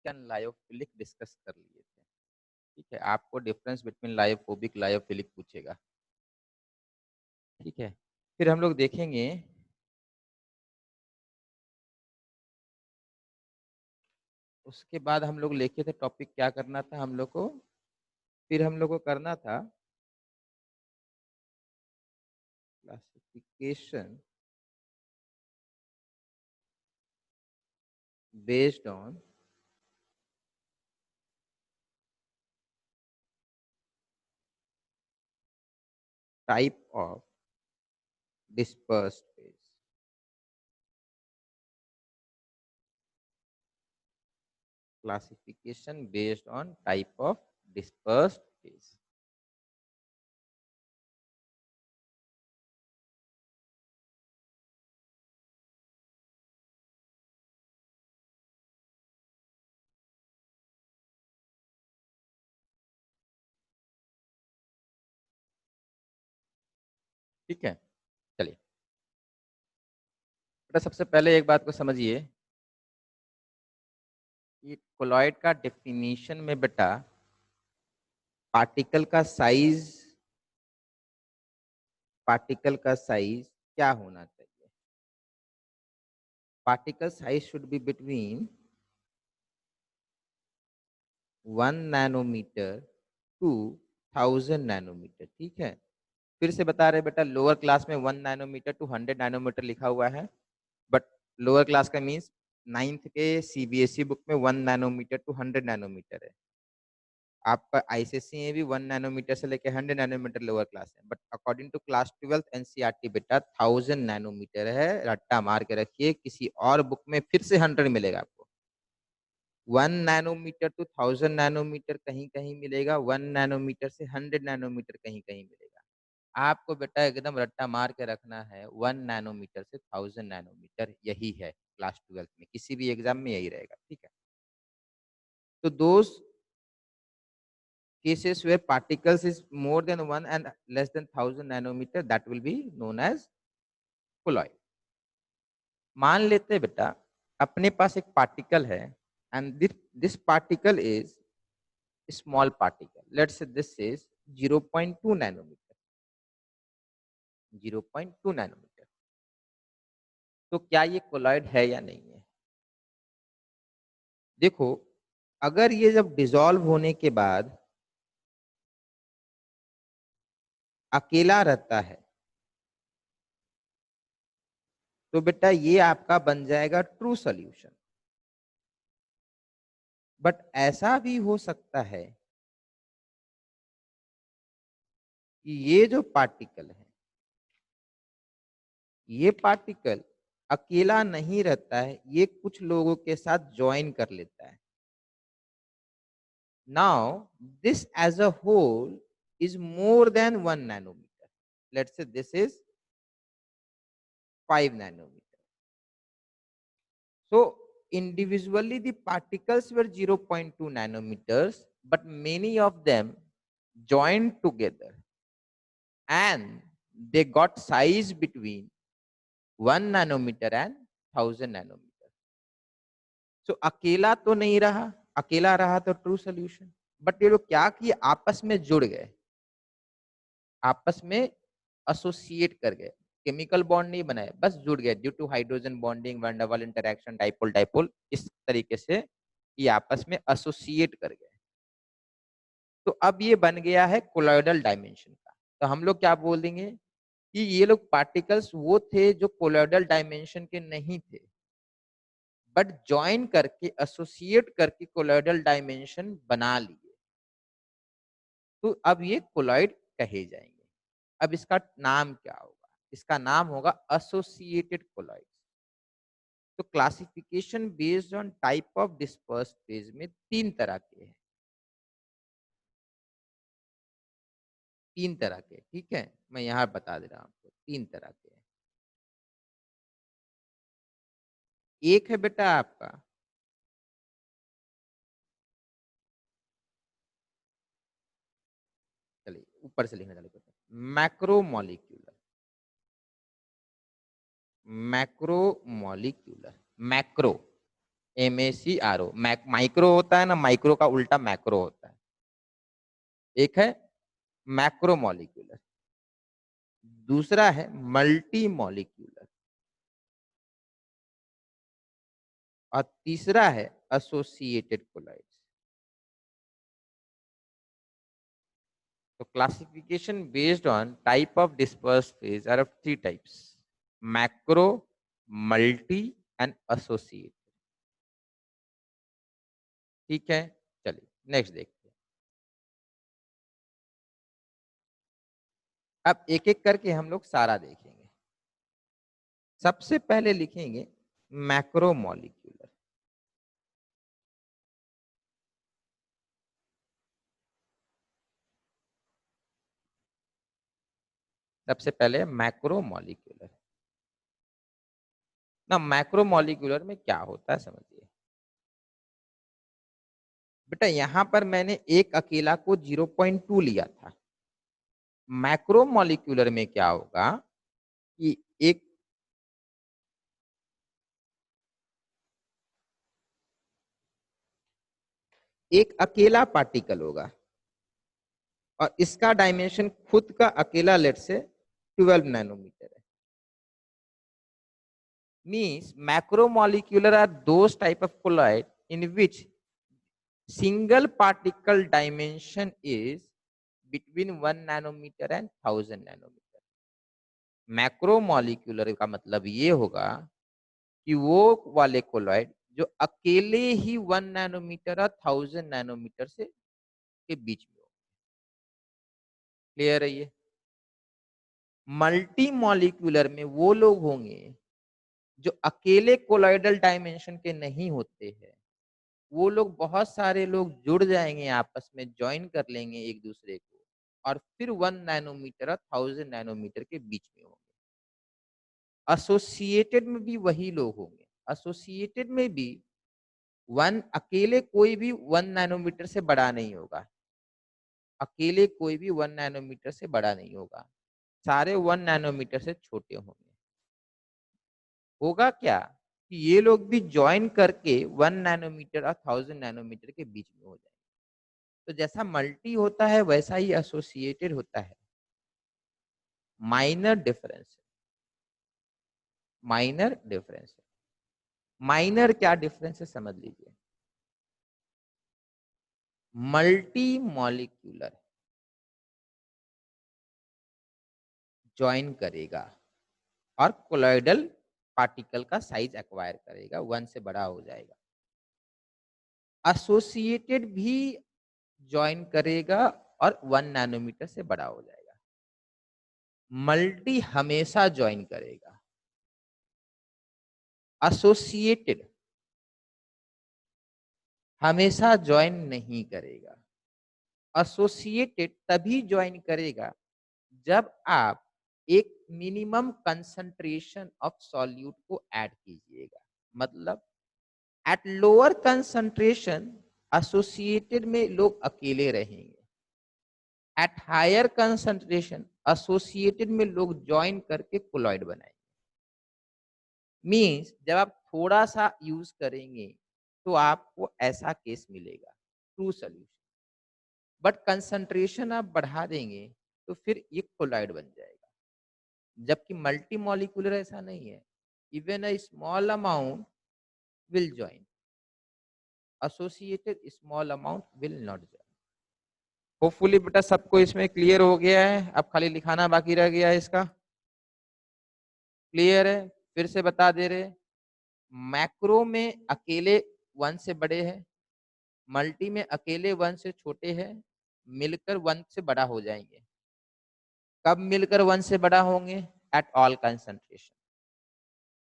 Lyophilic discuss कर लिए थे। ठीक है, आपको डिफरेंस बिटवीन लायोफोबिक लायोफिलिक पूछेगा। ठीक है, फिर हम लोग देखेंगे उसके बाद हम लोग लिखे थे टॉपिक क्या करना था हम लोग को, फिर हम लोग को करना था classification based on type of dispersed phase. Classification based on type of dispersed phase. ठीक है, चलिए बेटा सबसे पहले एक बात को समझिए कि कोलॉइड का डेफिनेशन में बेटा पार्टिकल का साइज क्या होना चाहिए। Particle size should be between 1 nanometer to 1000 nanometer. ठीक है, फिर से बता रहे बेटा लोअर क्लास में 1 नैनोमीटर टू 100 नैनोमीटर लिखा हुआ है, बट लोअर क्लास का मीन्स 9th के सीबीएसई बुक में 1 नैनोमीटर टू 100 नैनोमीटर है। आपका आईसीएसई में भी 1 नैनोमीटर से लेकर 100 नैनोमीटर लोअर क्लास है, but according to class 12th NCERT बेटा 1000 नैनोमीटर है। रट्टा मार के रखिए, किसी और बुक में फिर से 100 मिलेगा आपको। 1 नैनोमीटर टू 1000 नैनोमीटर कहीं कहीं मिलेगा, 1 नैनोमीटर से 100 नैनोमीटर कहीं कहीं मिलेगा। आपको बेटा एकदम रट्टा मार के रखना है 1 नैनोमीटर से 1000 नैनोमीटर, यही है क्लास 12th में, किसी भी एग्जाम में यही रहेगा। ठीक है, तो दोस्त cases where particles is more than 1 and less than 1000 nanometer, that will be known as colloid. मान लेते हैं बेटा अपने पास एक पार्टिकल है and this particle is small particle, let's say this is 0.2 nanometer, 0.2 nanometer। तो क्या ये कोलॉइड है या नहीं है। देखो अगर ये जब डिसॉल्व होने के बाद अकेला रहता है तो बेटा ये आपका बन जाएगा ट्रू सॉल्यूशन। बट ऐसा भी हो सकता है कि ये जो पार्टिकल है ये पार्टिकल अकेला नहीं रहता है, ये कुछ लोगों के साथ ज्वाइन कर लेता है। Now this as a whole is more than 1 nanometer, let's say this is 5 nanometer. So individually the particles were 0.2 nanometers, but many of them joined together and they got size between 1 nanometer and 1000 nanometer. So अकेला तो नहीं रहा, अकेला रहा तो true solution. But ये लोग क्या किए, आपस में जुड़ गए, आपस में एसोसिएट कर गए, केमिकल बॉन्ड नहीं बनाए, बस जुड़ गए due to hydrogen bonding, van der Waals interaction, dipole dipole, इस तरीके से ये आपस में एसोसिएट कर गए। तो अब ये बन गया है कोलॉइडल डायमेंशन का। तो हम लोग क्या बोल देंगे कि ये लोग पार्टिकल्स वो थे जो कोलॉइडल डायमेंशन के नहीं थे, बट ज्वाइन करके एसोसिएट करके कोलॉइडल डायमेंशन बना लिए, तो अब ये कोलॉइड कहे जाएंगे। अब इसका नाम क्या होगा, इसका नाम होगा एसोसिएटेड कोलॉइड। तो classification based on type of dispersed phase में 3 तरह के हैं, 3 तरह के। ठीक है, मैं यहाँ बता दे रहा हूँ आपको 3 तरह के हैं। एक है बेटा आपका चलिए ऊपर से लिखना चलिए, मैक्रोमोलिक्यूलर, मैक्रोमोलिक्यूलर, मैक्रो MACRO, माइक्रो होता है ना, माइक्रो का उल्टा मैक्रो होता है। एक है मैक्रो मॉलिक्यूलर, दूसरा है मल्टी मॉलिक्यूलर, और तीसरा है एसोसिएटेड कोलाइड्स। तो classification based on type of disperse phase are of 3 types: macro, multi and associated. ठीक है, चलिए नेक्स्ट देखते हैं। अब एक एक करके हम लोग सारा देखेंगे। सबसे पहले लिखेंगे मैक्रो मॉलिक्यूलर। सबसे पहले मैक्रो मॉलिक्यूलर। ना मैक्रो मॉलिक्यूलर में क्या होता है समझिए बेटा। यहां पर मैंने एक अकेला को 0.2 लिया था। मैक्रो मॉलिक्यूलर में क्या होगा कि एक अकेला पार्टिकल होगा और इसका डायमेंशन खुद का अकेला लेट से 12 नैनोमीटर है। Means macromolecular are those type of colloid in which single particle dimension is between 1 nanometer and 1000 nanometer. मैक्रोमोलिक्यूलर का मतलब ये होगा कि वो वाले कोलॉइड जो अकेले ही 1 नैनोमीटर और 1000 नैनोमीटर से के बीच में हो। क्लियर है ये? मल्टी मॉलिक्यूलर में वो लोग होंगे जो अकेले कोलॉइडल डायमेंशन के नहीं होते हैं। वो लोग बहुत सारे लोग जुड़ जाएंगे, आपस में ज्वाइन कर लेंगे एक दूसरे को, और फिर 1 नैनोमीटर और 1000 नैनोमीटर के बीच में होंगे। एसोसिएटेड में भी वही लोग होंगे। एसोसिएटेड में भी वन अकेले कोई भी 1 नैनोमीटर से बड़ा नहीं होगा। अकेले कोई भी 1 नैनोमीटर से बड़ा नहीं होगा, सारे 1 नैनोमीटर से छोटे होंगे। होगा क्या कि ये लोग भी ज्वाइन करके 1 नैनोमीटर और 1000 नैनोमीटर के बीच में हो जाएंगे। तो जैसा मल्टी होता है वैसा ही एसोसिएटेड होता है। Minor difference, minor difference. Minor क्या डिफरेंस है समझ लीजिए। मल्टी मॉलिक्यूलर ज्वाइन करेगा और कोलॉइडल पार्टिकल का साइज एक्वायर करेगा, 1 से बड़ा हो जाएगा। एसोसिएटेड भी ज्वाइन करेगा और 1 नैनोमीटर से बड़ा हो जाएगा। मल्टी हमेशा ज्वाइन करेगा। एसोसिएटेड हमेशा ज्वाइन नहीं करेगा। एसोसिएटेड तभी ज्वाइन करेगा जब आप एक मिनिमम कंसंट्रेशन ऑफ सॉल्यूट को ऐड कीजिएगा। मतलब एट लोअर कंसंट्रेशन एसोसिएटेड में लोग अकेले रहेंगे, एट हायर कंसंट्रेशन एसोसिएटेड में लोग ज्वाइन करके कोलॉइड बनाएंगे। मींस जब आप थोड़ा सा यूज करेंगे तो आपको ऐसा केस मिलेगा, ट्रू सोल्यूशन। बट कंसंट्रेशन आप बढ़ा देंगे तो फिर ये कोलॉइड बन जाएगा। जबकि मल्टी मॉलिक्यूलर ऐसा नहीं है। Even a small amount will join, associated small amount will not join. Hopefully बेटा सबको इसमें क्लियर हो गया है। अब खाली लिखाना बाकी रह गया है इसका। क्लियर है? फिर से बता दे रहे, मैक्रो में अकेले 1 से बड़े हैं, मल्टी में अकेले 1 से छोटे हैं, मिलकर 1 से बड़ा हो जाएंगे। कब मिलकर 1 से बड़ा होंगे? At all concentration.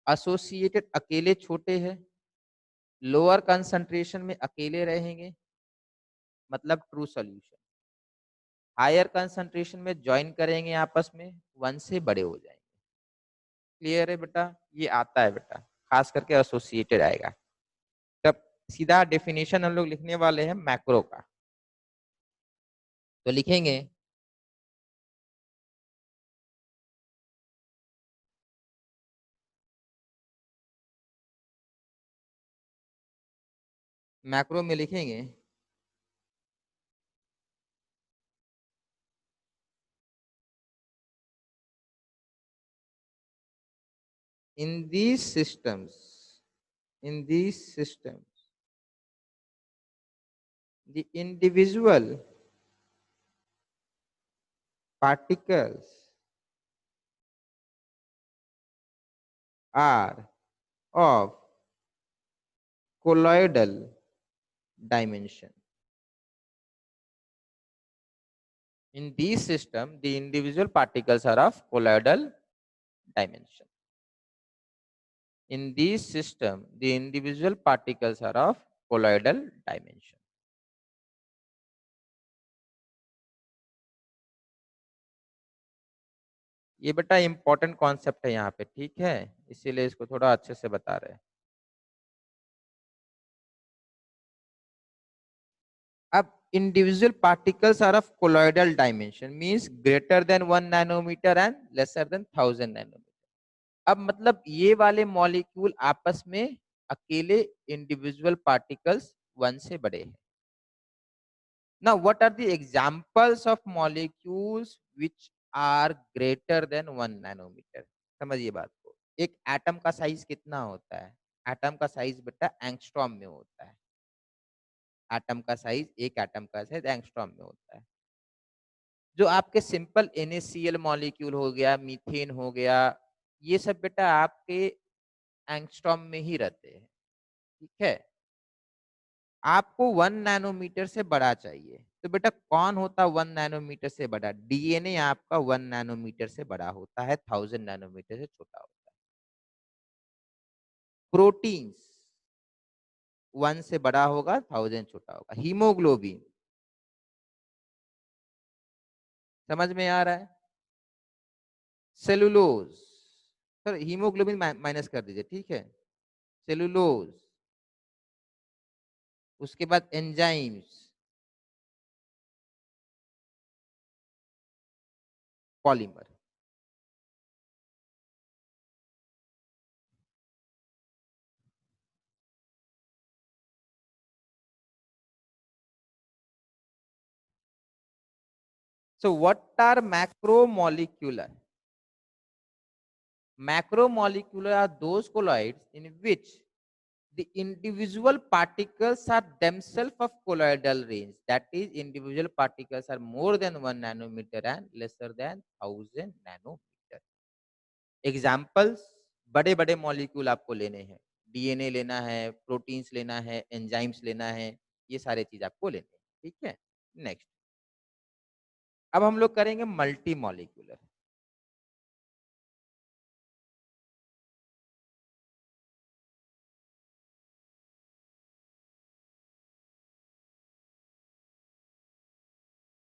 एसोसिएटेड अकेले छोटे हैं, लोअर कंसंट्रेशन में अकेले रहेंगे, मतलब ट्रू सॉल्यूशन। हायर कंसंट्रेशन में ज्वाइन करेंगे आपस में, 1 से बड़े हो जाएंगे। क्लियर है बेटा? ये आता है बेटा, खास करके एसोसिएटेड आएगा। तब सीधा डेफिनेशन हम लोग लिखने वाले हैं मैक्रो का। तो लिखेंगे मैक्रो में लिखेंगे in these systems, in these systems, the individual particles are of colloidal dimension. In these system, the individual particles are of colloidal dimension. In these system, the individual particles are of colloidal dimension. ये बेटा important concept है यहाँ पे, ठीक है, इसीलिए इसको थोड़ा अच्छे से बता रहे हैं. अब individual particles are of colloidal dimension means greater than 1 nanometer and lesser than 1000 nanometer. अब मतलब ये वाले मॉलिक्यूल आपस में अकेले इंडिविजुअल पार्टिकल्स 1 से बड़े हैं. Now what are the examples of molecules which are greater than 1 nanometer? समझिए बात को. एक एटम का साइज कितना होता है? एटम का साइज बेटा एंगस्ट्रॉम में होता है. एटम का साइज, एक एटम का साइज एंगस्ट्रॉम में होता है. जो आपके सिंपल NaCl मॉलिक्यूल हो गया, मीथेन हो गया, ये सब बेटा आपके एंगस्ट्रॉम में ही रहते हैं. ठीक है, आपको 1 नैनोमीटर से बड़ा चाहिए, तो बेटा कौन होता 1 नैनोमीटर से बड़ा? DNA आपका 1 नैनोमीटर से बड़ा होता है, 1000 नैनोमीटर से छोटा होता है. प्रोटीन्स 1 से बड़ा होगा, 1000 छोटा होगा. हीमोग्लोबिन समझ में आ रहा है? सेलुलोज, सर हीमोग्लोबिन माइनस कर दीजिए, ठीक है. सेलुलोज, उसके बाद enzymes, polymer. So what are macromolecular? Macromolecular are those colloids in which the individual particles are themselves of colloidal range. That is, individual particles are more than 1 nanometer and lesser than 1000 nanometer. Examples, बड़े बड़े molecule आपको लेने हैं. DNA लेना है, proteins लेना है, enzymes लेना है, ये सारे चीज आपको लेने हैं. ठीक है, नेक्स्ट. अब हम लोग करेंगे multi molecular.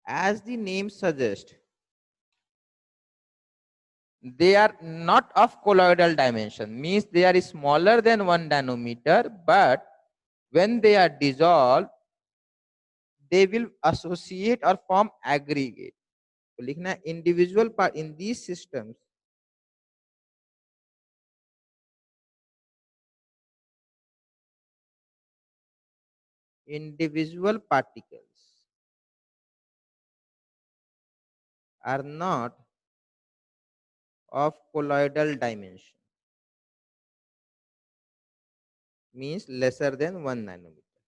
As the name suggests, they are not of colloidal dimension, means they are smaller than 1 nanometer, but when they are dissolved, they will associate or form aggregate. तो लिखना है individual part in these systems, individual particles are not of colloidal dimension, means lesser than 1 nanometer,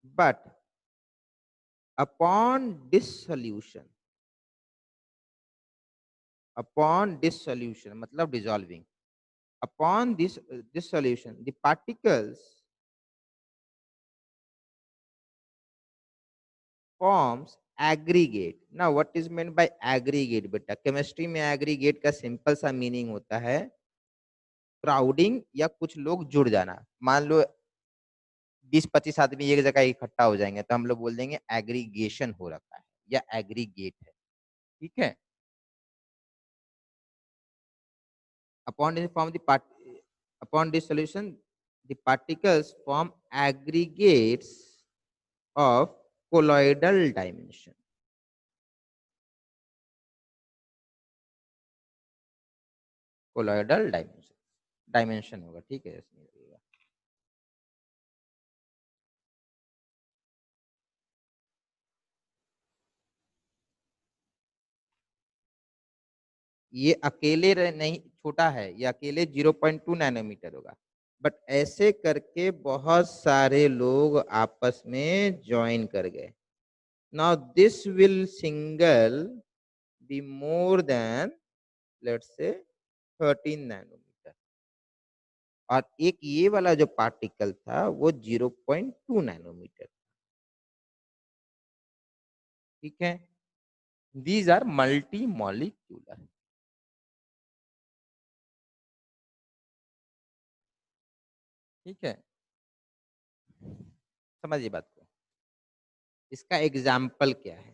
but upon dissolution, मतलब dissolving, upon this dissolution, the particles forms aggregate. Now what is meant by aggregate बेटा? Chemistry में aggregate का simple सा meaning होता है crowding या कुछ लोग जुड़ जाना. मान लो 20-25 आदमी एक जगह इकट्ठा हो जाएंगे तो हम लोग बोल देंगे एग्रीगेशन हो रखा है या एग्रीगेट है. ठीक है. upon this form the part upon this solution the particles form aggregates of colloidal dimension. colloidal dimension होगा. ठीक है, इसमें ये अकेले नहीं छोटा है, ये अकेले 0.2 नैनोमीटर होगा, बट ऐसे करके बहुत सारे लोग आपस में ज्वाइन कर गए. Now this will single be more than let's say 13 nanometre, और एक ये वाला जो पार्टिकल था वो 0.2 नैनोमीटर. ठीक है, दीज आर मल्टी मॉलिक्यूलर. ठीक है, समझिए बात को. इसका एग्जाम्पल क्या है?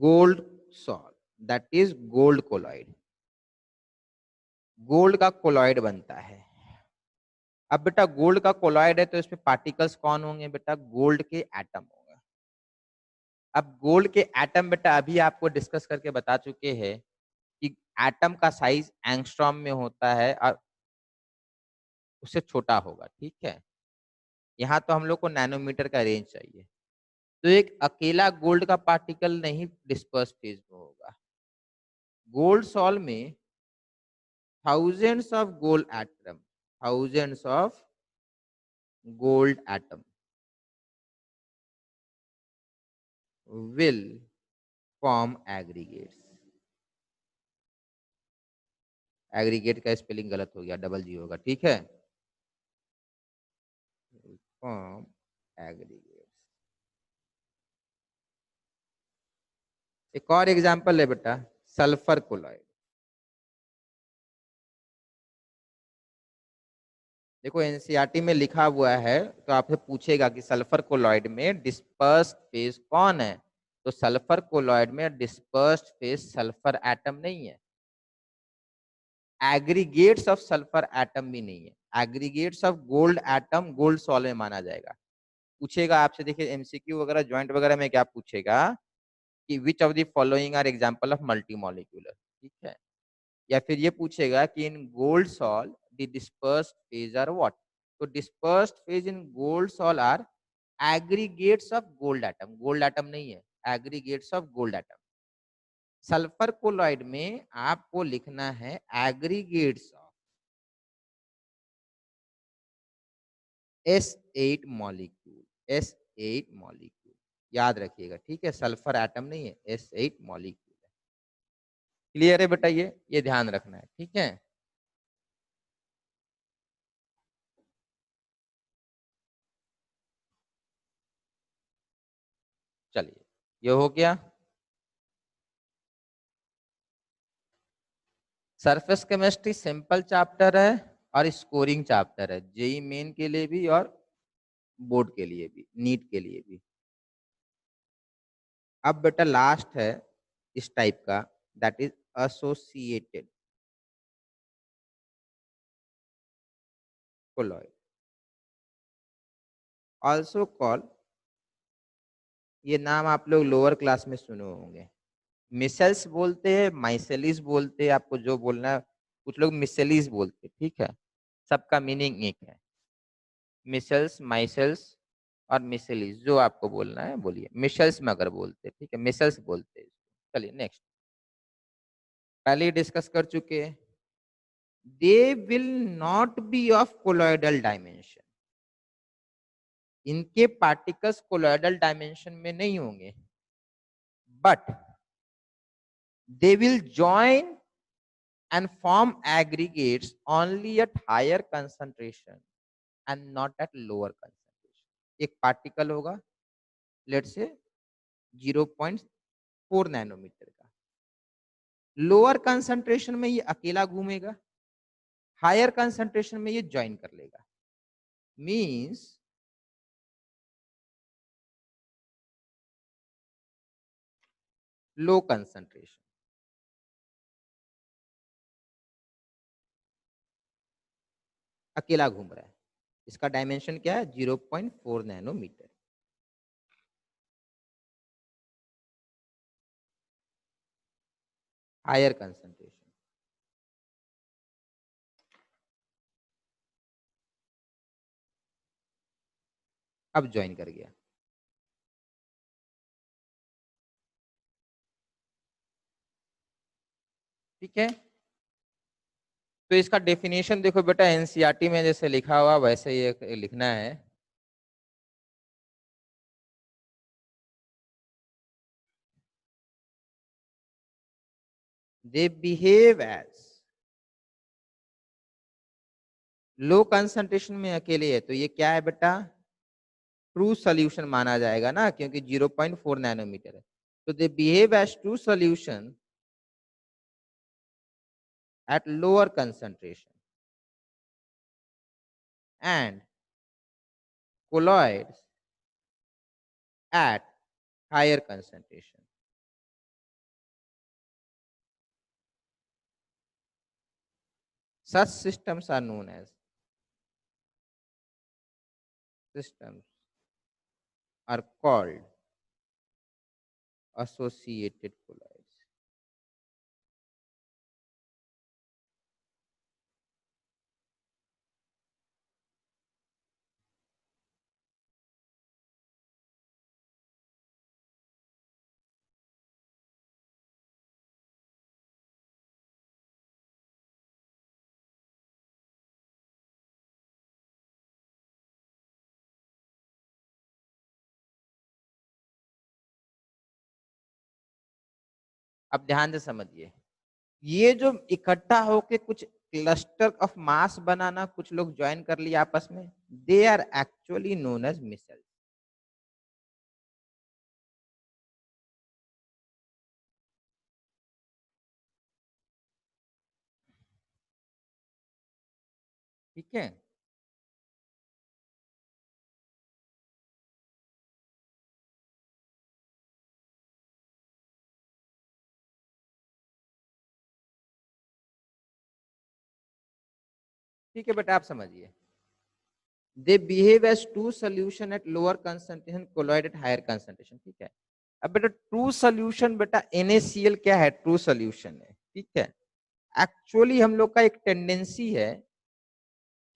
Gold salt, that is gold colloid. Gold का कोलॉइड बनता है. अब बेटा गोल्ड का कोलॉइड है तो इसमें पार्टिकल्स कौन होंगे? बेटा गोल्ड के एटम होंगे. अब गोल्ड के एटम बेटा अभी आपको डिस्कस करके बता चुके हैं कि एटम का साइज एंगस्ट्रॉम में होता है और उससे छोटा होगा. ठीक है, यहाँ तो हम लोग को नैनोमीटर का रेंज चाहिए. तो एक अकेला गोल्ड का पार्टिकल नहीं डिस्पर्स फेज में होगा. गोल्ड सॉल में thousands of gold atom, thousands of gold atom will form aggregates. Aggregate का स्पेलिंग गलत हो गया, डबल जी होगा. ठीक है, फॉर्म एग्रीगेट्स. एक और एग्जांपल है बेटा, सल्फर कोलॉइड. देखो एनसीईआरटी में लिखा हुआ है, तो आपसे पूछेगा कि सल्फर कोलॉइड में डिस्पर्स्ड फेज कौन है? तो सल्फर कोलॉइड में डिस्पर्स्ड फेज सल्फर एटम नहीं है, एग्रीगेट्स ऑफ सल्फर एटम भी नहीं है. Aggregates of gold atom gold sol में माना जाएगा. पूछेगा आपसे, देखिए एमसीक्यू वगैरह ज्वाइंट वगैरह में क्या पूछेगा कि which of the following are example of multi molecular. ठीक है, या फिर ये पूछेगा कि in gold sol the dispersed phase are what. तो dispersed phase in gold sol are aggregates of gold atom, gold atom नहीं है, aggregates of gold atom. Sulphur colloid में आपको लिखना है aggregates of S8 molecule, S8 molecule. याद रखिएगा. ठीक है, सल्फर एटम नहीं है, S8 मॉलिक्यूल है. क्लियर है बेटा? ये ध्यान रखना है. ठीक है, चलिए ये हो गया. सरफेस केमिस्ट्री सिंपल चैप्टर है और स्कोरिंग चैप्टर है, जेई मेन के लिए भी और बोर्ड के लिए भी, नीट के लिए भी. अब बेटा लास्ट है इस टाइप का, that is associated colloid, also call, ये नाम आप लोग लोअर क्लास में सुने होंगे. मिसेल्स बोलते हैं, माइसेलिस बोलते हैं, आपको जो बोलना है. कुछ लोग मिसेलिस बोलते हैं. ठीक है, सबका मीनिंग एक है. मिसेल्स, माइसेल्स और मिसेलिस, जो आपको बोलना है बोलिए. मिशेल्स में अगर बोलते हैं, ठीक है, मिसेल्स बोलते हैं. चलिए नेक्स्ट. पहले ही डिस्कस कर चुके हैं. They will not be of colloidal dimension. इनके पार्टिकल्स कोलॉइडल डायमेंशन में नहीं होंगे, but they will join and form aggregates only at higher concentration and not at lower concentration. एक पार्टिकल होगा लेट से 0.4 नैनोमीटर का, लोअर कंसंट्रेशन में ये अकेला घूमेगा, हायर कंसंट्रेशन में ये ज्वाइन कर लेगा. मींस लो कंसंट्रेशन, अकेला घूम रहा है. इसका डायमेंशन क्या है? 0.4 नैनोमीटर. Higher concentration. अब ज्वाइन कर गया. ठीक है। तो इसका डेफिनेशन देखो बेटा, एनसीईआरटी में जैसे लिखा हुआ वैसे ही लिखना है। They behave as, low concentration में अकेले है तो ये क्या है बेटा, ट्रू सोल्यूशन माना जाएगा ना, क्योंकि 0.4 नैनोमीटर है। तो they behave as true solution at lower concentration and colloids at higher concentration. Such systems are known as systems are called associated colloids. अब ध्यान से समझिए, ये जो इकट्ठा होके कुछ क्लस्टर ऑफ मास बनाना कुछ लोग ज्वाइन कर लिया आपस में, they are actually known as micelles. ठीक है। ठीक है बेटा, आप समझिए, they behave as true solution at lower concentration, colloid at higher concentration. ठीक है। अब बेटा ट्रू सोल्यूशन, बेटा NaCl क्या है, ट्रू सोल्यूशन है। ठीक है। एक्चुअली हम लोग का एक टेंडेंसी है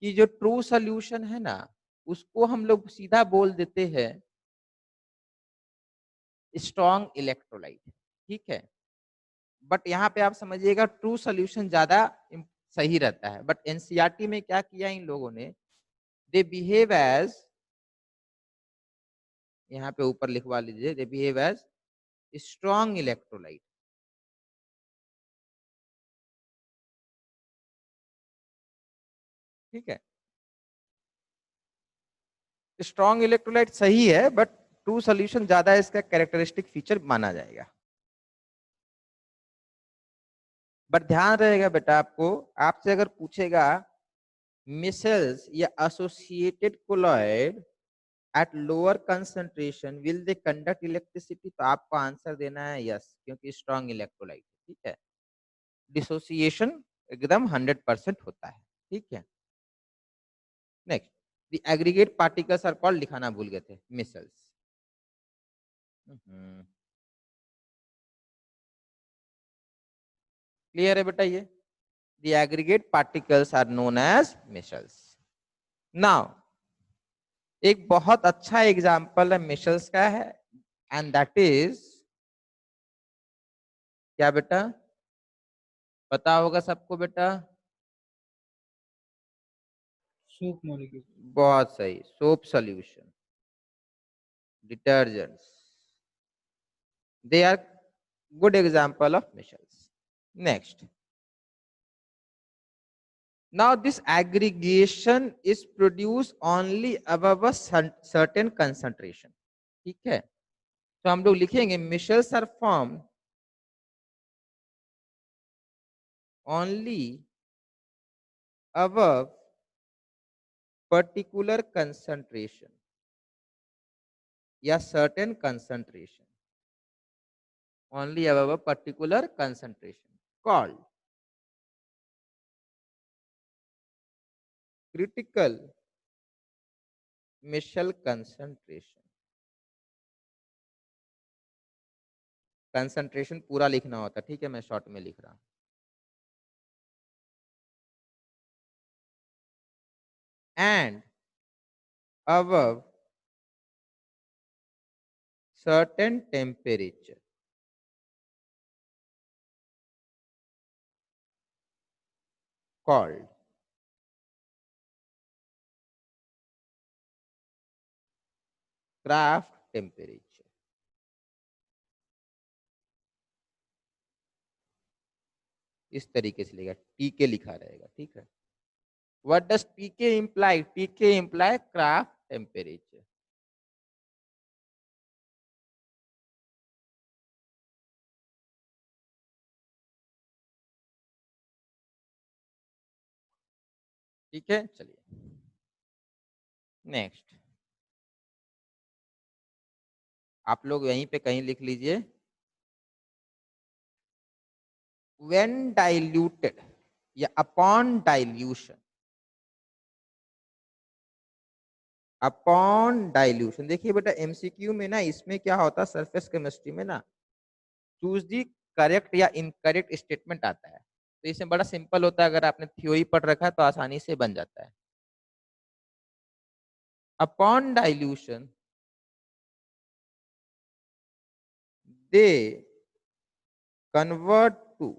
कि जो ट्रू सोल्यूशन है ना, उसको हम लोग सीधा बोल देते हैं स्ट्रॉन्ग इलेक्ट्रोलाइट। ठीक है। बट यहाँ पे आप समझिएगा ट्रू सोल्यूशन ज्यादा सही रहता है। बट एनसीईआरटी में क्या किया इन लोगों ने, दे बिहेव एज, यहाँ पे ऊपर लिखवा लीजिए, they behave as strong electrolyte. ठीक है। स्ट्रॉन्ग इलेक्ट्रोलाइट सही है, बट ट्रू सोल्यूशन ज्यादा इसका कैरेक्टरिस्टिक फीचर माना जाएगा। बट ध्यान रहेगा बेटा आपको, आपसे अगर पूछेगा मिसेल्स या associated colloid eight lower concentration will they conduct electricity, तो आपको आंसर देना है यस, क्योंकि स्ट्रॉन्ग इलेक्ट्रोलाइट। ठीक है। डिसोसिएशन एकदम 100% होता है। ठीक है। Next, the aggregate particles are called, लिखाना भूल गए थे, मिसेल्स। क्लियर है बेटा ये, the aggregate particles are known as micelles. Now एक बहुत अच्छा एग्जांपल है मिसेल्स का है, एंड दैट इज क्या बेटा, पता होगा सबको बेटा, सोप मॉलिक्यूल। बहुत सही, soap solution, detergents, they are good example of missiles. Next, now this aggregation is produced only above a certain concentration. ठीक है। तो हम लोग लिखेंगे micelles are form only above particular concentration या certain concentration, only above a particular concentration called critical Michel concentration. Concentration पूरा लिखना होता, ठीक है, मैं शॉर्ट में लिख रहा हूं। And above certain temperature, called Kraft temperature. इस तरीके से लिखा, टीके लिखा रहेगा, ठीक है। व्हाट डज टीके इंप्लाई? टीके इंप्लाई क्राफ्ट टेम्परेचर। ठीक है, चलिए नेक्स्ट। आप लोग यहीं पे कहीं लिख लीजिए, when diluted या upon dilution, अपॉन डाइल्यूशन। देखिए बेटा एमसीक्यू में ना, इसमें क्या होता है सरफेस केमिस्ट्री में ना, चूज दी करेक्ट या इनकरेक्ट स्टेटमेंट आता है। तो इसमें बड़ा सिंपल होता है, अगर आपने थ्योरी पढ़ रखा है तो आसानी से बन जाता है। Upon dilution they convert to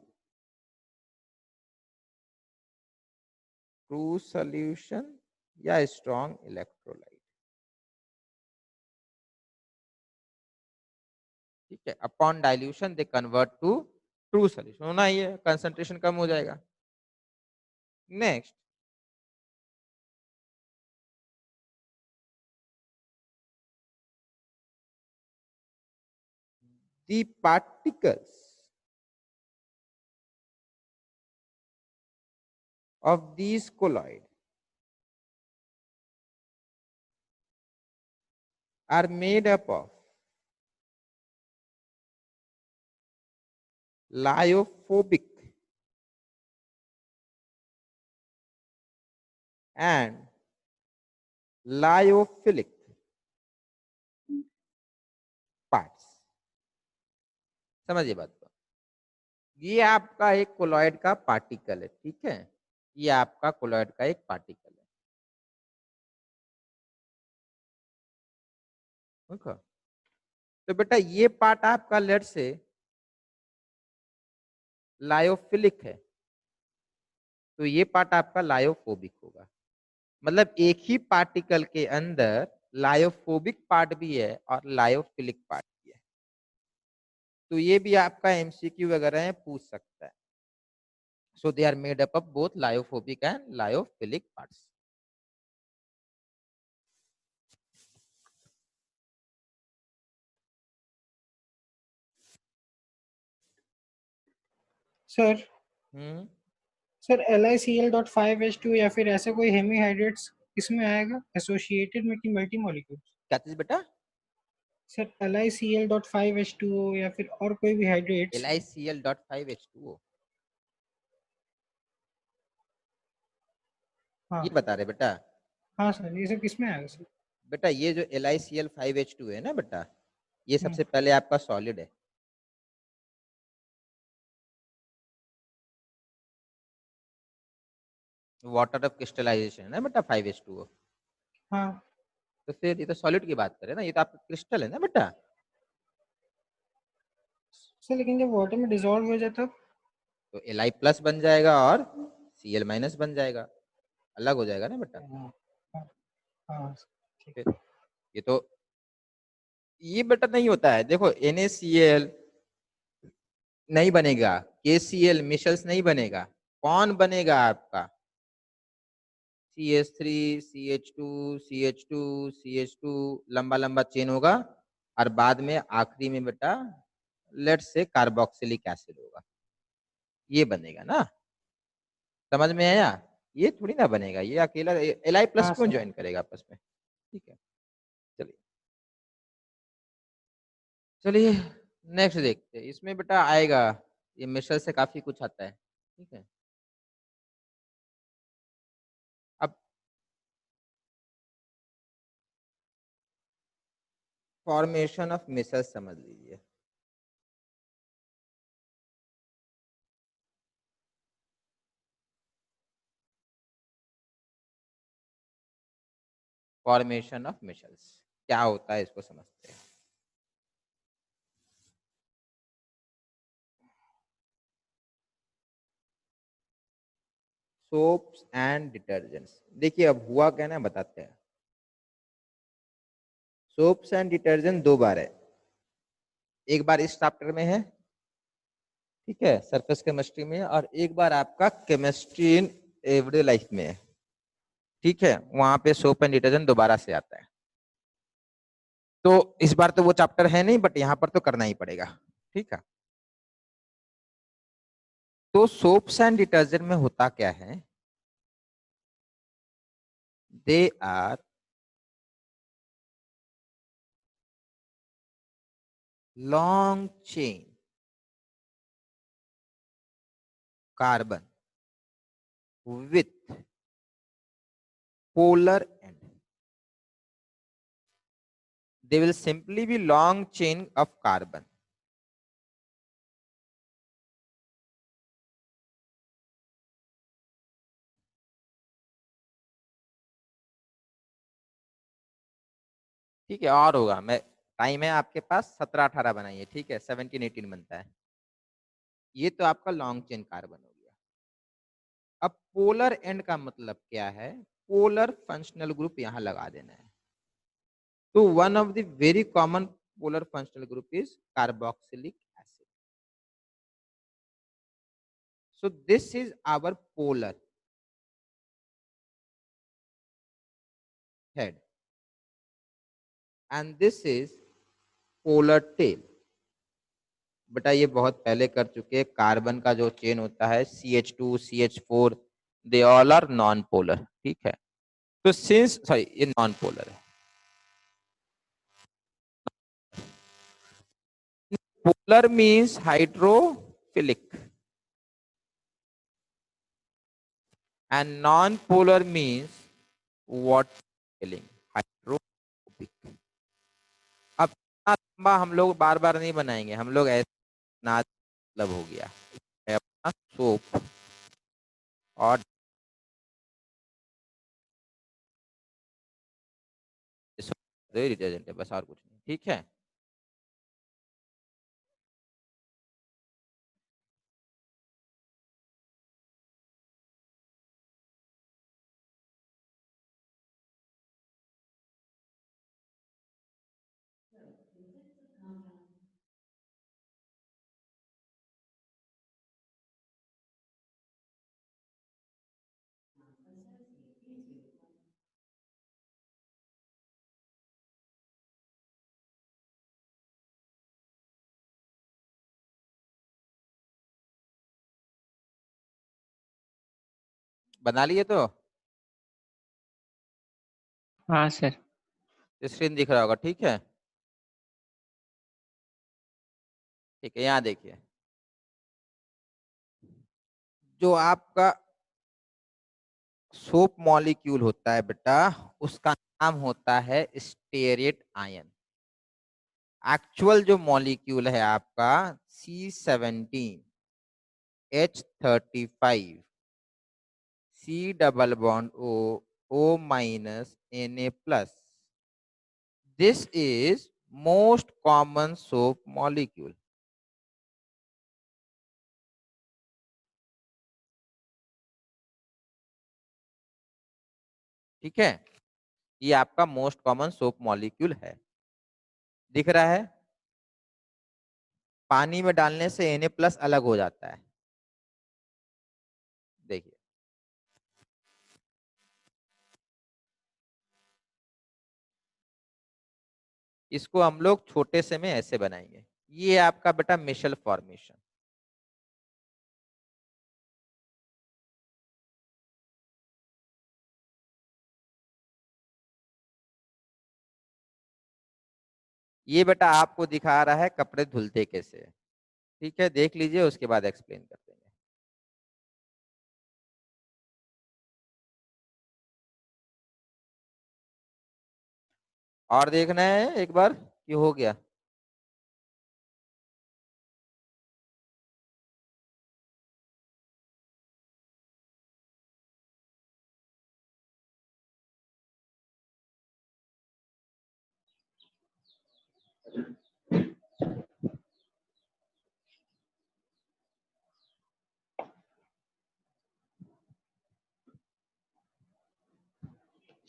true solution या स्ट्रॉन्ग इलेक्ट्रोलाइट। ठीक है, upon dilution they convert to true solution. होना ही है, कंसंट्रेशन कम हो जाएगा। Next, the particles of these colloid are made up of lyophobic and lyophilic parts। समझिए बात को, ये आपका एक कोलॉइड का पार्टिकल है, ठीक है, ये आपका कोलॉइड का एक पार्टिकल है। देखो, तो बेटा ये पार्ट आपका लेट से लायोफिलिक है, तो ये पार्ट आपका लायोफोबिक होगा। मतलब एक ही पार्टिकल के अंदर लायोफोबिक पार्ट भी है और लायोफिलिक पार्ट भी है। तो ये भी आपका एमसीक्यू वगैरह है, पूछ सकता है। So they are made up of both lyophobic and lyophilic parts. Sir hmm, sir LiCl.5H2 या फिर ऐसे कोई हेमीहाइड्रेट्स इसमें आएगा एसोसिएटेड में कि मल्टी मॉलिक्यूल? क्या चीज बेटा? सर LiCl.5H2O या फिर और कोई भी हाइड्रेट्स? LiCl.5H2O हाँ ये बता रहे बेटा? हाँ सर, ये सब किसमें आएगा सर? बेटा ये जो LiCl5H2 है ना बेटा, ये हम्म, सबसे पहले आपका सॉलिड है। वाटर ऑफ क्रिस्टलाइजेशन है ना बेटा 5H2O। हाँ तो फिर ये तो सॉलिड की बात करें ना, ये तो आपका क्रिस्टल है ना बेटा। सर, लेकिन जब वाटर में डिजोल्व हो जाए तब? तो Li प्लस बन जाएगा और Cl माइनस बन जाएगा, अलग हो जाएगा ना बेटा। हाँ हाँ हाँ, ठीक। फिर ये तो, ये बेटा नहीं होता है। देखो NaCl नहीं बनेगा, KCl मिशल्स नहीं बनेगा, कौन बनेगा आपका? CH3 CH2 CH2 CH2, लंबा लंबा चेन होगा, और बाद में आखिरी में बेटा लेट से कार्बोक्सिलिक एसिड होगा, ये बनेगा ना। समझ में आया? ये थोड़ी ना बनेगा, ये अकेला Li प्लस हाँ क्यों सर। ज्वाइन करेगा आपस में? ठीक है, चलिए चलिए नेक्स्ट देखते हैं। इसमें बेटा आएगा, ये मिशल से काफी कुछ आता है, ठीक है। अब फॉर्मेशन ऑफ मिशल समझ लीजिए। फॉर्मेशन ऑफ मिशल्स क्या होता है, इसको समझते हैं। Soaps and detergents. देखिए अब हुआ क्या ना, बताते हैं। सोप्स एंड डिटर्जेंट दो बार है, एक बार इस चैप्टर में है, ठीक है, सरफेस केमिस्ट्री में, और एक बार आपका केमिस्ट्री इन एवरीडे लाइफ में है, ठीक है, वहां पे सोप एंड डिटर्जेंट दोबारा से आता है। तो इस बार तो वो चैप्टर है नहीं, बट यहाँ पर तो करना ही पड़ेगा, ठीक है। तो सोप्स एंड डिटर्जेंट में होता क्या है, they are long chain carbon with polar end. They will simply be long chain of carbon. ठीक है, और होगा, मैं टाइम है आपके पास, 17-18 बनाइए, ठीक है, 17-18 बनता है। ये तो आपका लॉन्ग चेन कार्बन हो गया। अब पोलर एंड का मतलब क्या है, पोलर फंक्शनल ग्रुप यहां लगा देना है। तो one of the very common polar functional group is carboxylic acid. So this is our polar head and this is polar tail. बेटा ये बहुत पहले कर चुके हैं। कार्बन का जो चेन होता है CH2 CH4, they all are non polar, ठीक है। तो सिंस सॉरी ये नॉन पोलर है। Polar means hydrophilic and non polar means water filling, hydrophobic. अब इतना लंबा हम लोग बार बार नहीं बनाएंगे, हम लोग ऐसे ना, मतलब हो गया है अपना सोप और डिटर्जेंट है, बस और कुछ नहीं, ठीक है। बना लिए तो हाँ सर। स्क्रीन दिख रहा होगा, ठीक है। ठीक है, यहाँ देखिए, जो आपका सोप मॉलिक्यूल होता है बेटा, उसका नाम होता है स्टेरेट आयन। एक्चुअल जो मॉलिक्यूल है आपका C17H35, C double bond O minus Na+, this is most common soap molecule, ठीक है। ये आपका मोस्ट कॉमन सोप मॉलिक्यूल है, दिख रहा है। पानी में डालने से Na+ अलग हो जाता है, देखिए। इसको हम लोग छोटे से में ऐसे बनाएंगे, ये आपका बेटा मिशेल फॉर्मेशन। ये बेटा आपको दिखा रहा है कपड़े धुलते कैसे, ठीक है, देख लीजिए, उसके बाद एक्सप्लेन कर देंगे। और देखना है एक बार कि हो गया।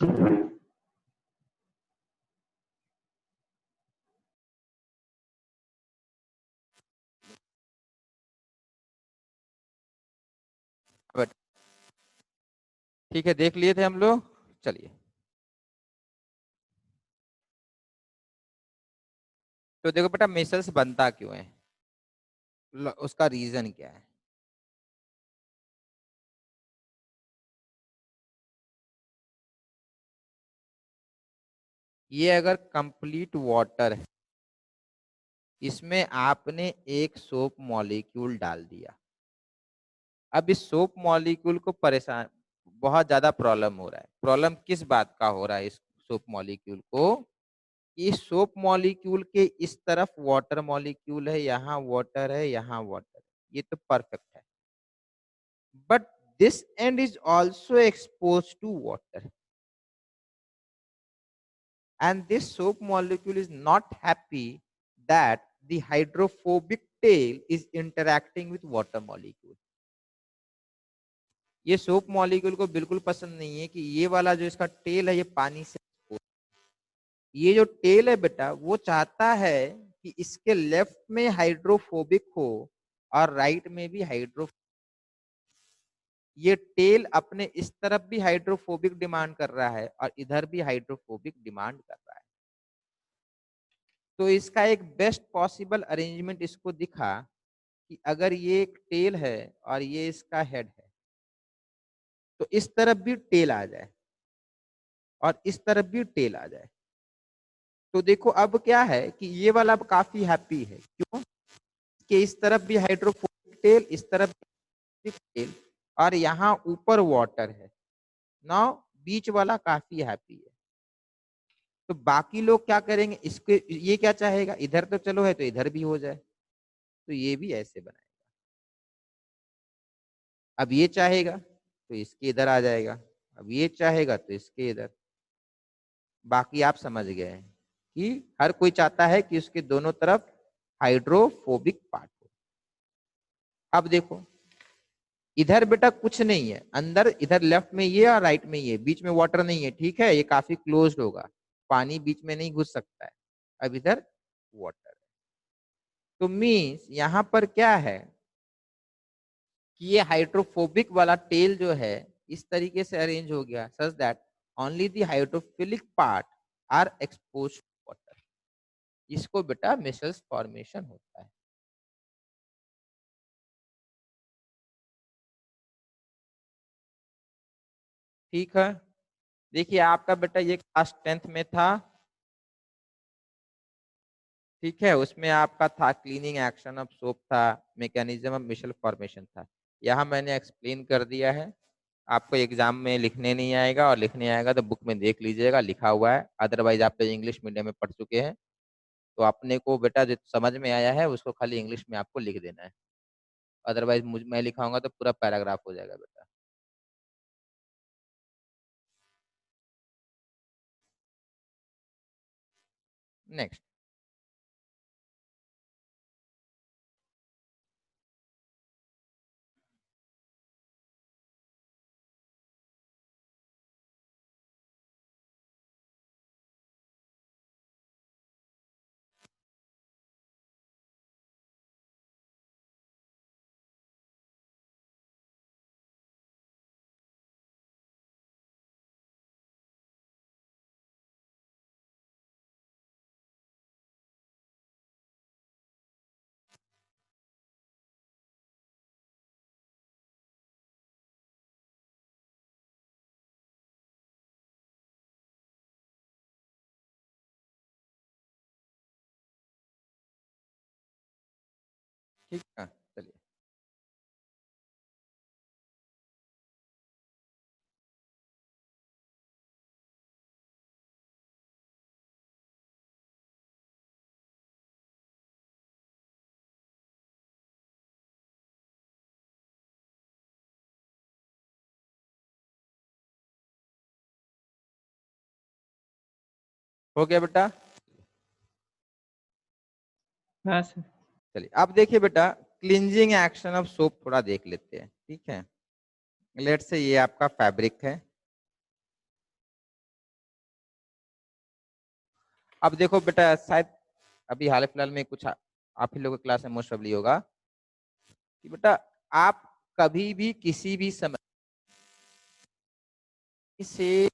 ठीक है, देख लिए थे हम लोग। चलिए, तो देखो बेटा मिसल्स बनता क्यों है, उसका रीजन क्या है। ये अगर कंप्लीट वाटर है, इसमें आपने एक सोप मॉलिक्यूल डाल दिया। अब इस सोप मॉलिक्यूल को परेशान, बहुत ज्यादा प्रॉब्लम हो रहा है। प्रॉब्लम किस बात का हो रहा है इस सोप मॉलिक्यूल को, इस सोप मॉलिक्यूल के इस तरफ वाटर मॉलिक्यूल है, यहाँ वाटर है, यहाँ वाटर है, ये तो परफेक्ट है। But this end is also expose to water, and this soap molecule is not happy that the hydrophobic tail is interacting with water molecule. ये सोप मॉलिक्यूल को बिल्कुल पसंद नहीं है कि ये वाला जो इसका टेल है ये पानी से, ये जो टेल है बेटा वो चाहता है कि इसके लेफ्ट में हाइड्रोफोबिक हो और राइट में भी हाइड्रो, ये टेल अपने इस तरफ भी हाइड्रोफोबिक डिमांड कर रहा है और इधर भी हाइड्रोफोबिक डिमांड कर रहा है। तो इसका एक बेस्ट पॉसिबल अरेंजमेंट इसको दिखा कि अगर ये एक टेल है और ये इसका हेड है, तो इस तरफ भी टेल आ जाए और इस तरफ भी टेल आ जाए। तो देखो अब क्या है कि ये वाला अब काफी हैप्पी है, क्यों कि इस तरफ भी हाइड्रोफोबिक टेल, इस तरफ भी टेल, और यहाँ ऊपर वाटर है। नाउ बीच वाला काफी हैप्पी है। तो बाकी लोग क्या करेंगे, इसके ये क्या चाहेगा, इधर तो चलो है तो इधर भी हो जाए, तो ये भी ऐसे बनाएगा। अब ये चाहेगा तो इसके इधर आ जाएगा, अब ये चाहेगा तो इसके इधर। बाकी आप समझ गए कि हर कोई चाहता है कि उसके दोनों तरफ हाइड्रोफोबिक पार्ट हो। अब देखो इधर बेटा कुछ नहीं है अंदर, इधर लेफ्ट में ये और राइट में ये, बीच में वाटर नहीं है, ठीक है, ये काफी क्लोज्ड होगा, पानी बीच में नहीं घुस सकता है। अब इधर वाटर है, तो मीन्स यहां पर क्या है कि ये हाइड्रोफोबिक वाला टेल जो है इस तरीके से अरेंज हो गया such that only the hydrophilic part are expose to water. इसको बेटा मिसल्स फॉर्मेशन होता है। ठीक है, देखिए आपका बेटा ये क्लास 10th में था, ठीक है, उसमें आपका था क्लीनिंग एक्शन ऑफ सोप था, मैकेनिज्म ऑफ मिसल फॉर्मेशन था। यहाँ मैंने एक्सप्लेन कर दिया है। आपको एग्जाम में लिखने नहीं आएगा, और लिखने आएगा तो बुक में देख लीजिएगा, लिखा हुआ है। अदरवाइज आप तो इंग्लिश मीडियम में पढ़ चुके हैं, तो अपने को बेटा जो समझ में आया है उसको खाली इंग्लिश में आपको लिख देना है। अदरवाइज मैं लिखाऊंगा तो पूरा पैराग्राफ हो जाएगा बेटा। नेक्स्ट, ठीक है, चलिए। हो गया बेटा। हाँ सर। चलिए अब देखिए बेटा, क्लींजिंग एक्शन ऑफ सोप थोड़ा देख लेते हैं, ठीक है। लेट से ये आपका फैब्रिक है, अब देखो बेटा, शायद अभी हाल फिलहाल में कुछ आप ही लोगों की क्लास में मोस्ट प्रोबेबली होगा कि बेटा आप कभी भी किसी भी समय से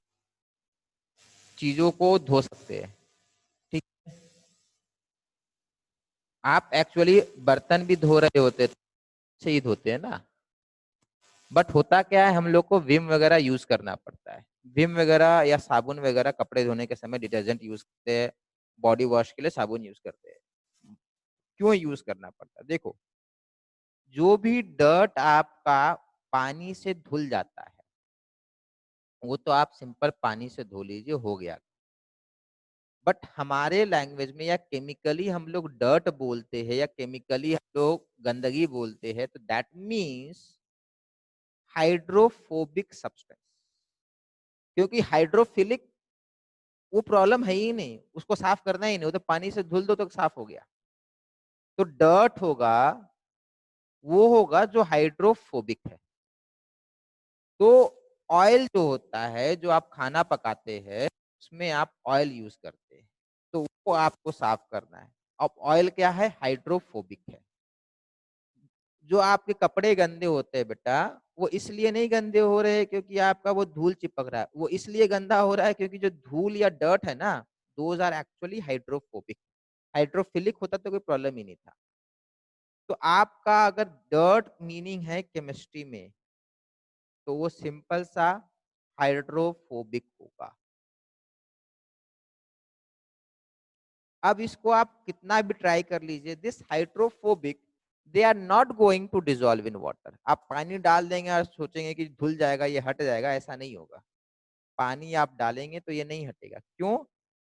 चीजों को धो सकते हैं, ठीक। आप एक्चुअली बर्तन भी धो रहे होते से ही धोते हैं ना, बट होता क्या है, हम लोग को विम वगैरह यूज करना पड़ता है। विम वगैरह या साबुन वगैरह कपड़े धोने के समय डिटर्जेंट यूज करते हैं, बॉडी वॉश के लिए साबुन यूज करते हैं। क्यों यूज करना पड़ता है? देखो, जो भी डर्ट आपका पानी से धुल जाता है वो तो आप सिंपल पानी से धो लीजिए, हो गया। बट हमारे लैंग्वेज में या केमिकली हम लोग डर्ट बोलते हैं या केमिकली हम लोग गंदगी बोलते हैं, तो दैट मीन्स हाइड्रोफोबिक सब्सटेंस। क्योंकि हाइड्रोफिलिक वो प्रॉब्लम है ही नहीं, उसको साफ करना ही नहीं, वो तो पानी से धुल दो तो साफ हो गया। तो डर्ट होगा, वो होगा जो हाइड्रोफोबिक है। तो ऑयल जो होता है, जो आप खाना पकाते हैं उसमें आप ऑयल यूज करते हैं, तो वो आपको साफ करना है। अब ऑयल क्या है? हाइड्रोफोबिक है। जो आपके कपड़े गंदे होते हैं बेटा, वो इसलिए नहीं गंदे हो रहे हैं क्योंकि आपका वो धूल चिपक रहा है, वो इसलिए गंदा हो रहा है क्योंकि जो धूल या डर्ट है ना, those are actually hydrophobic. Hydrophilic होता तो कोई प्रॉब्लम ही नहीं था। तो आपका अगर डर्ट मीनिंग है केमिस्ट्री में, तो वो सिंपल सा हाइड्रोफोबिक होगा। अब इसको आप कितना भी ट्राई कर लीजिए, this hydrophobic they are not going to dissolve in water. आप पानी डाल देंगे और सोचेंगे कि धुल जाएगा, ये हट जाएगा, ऐसा नहीं होगा। पानी आप डालेंगे तो ये नहीं हटेगा। क्यों?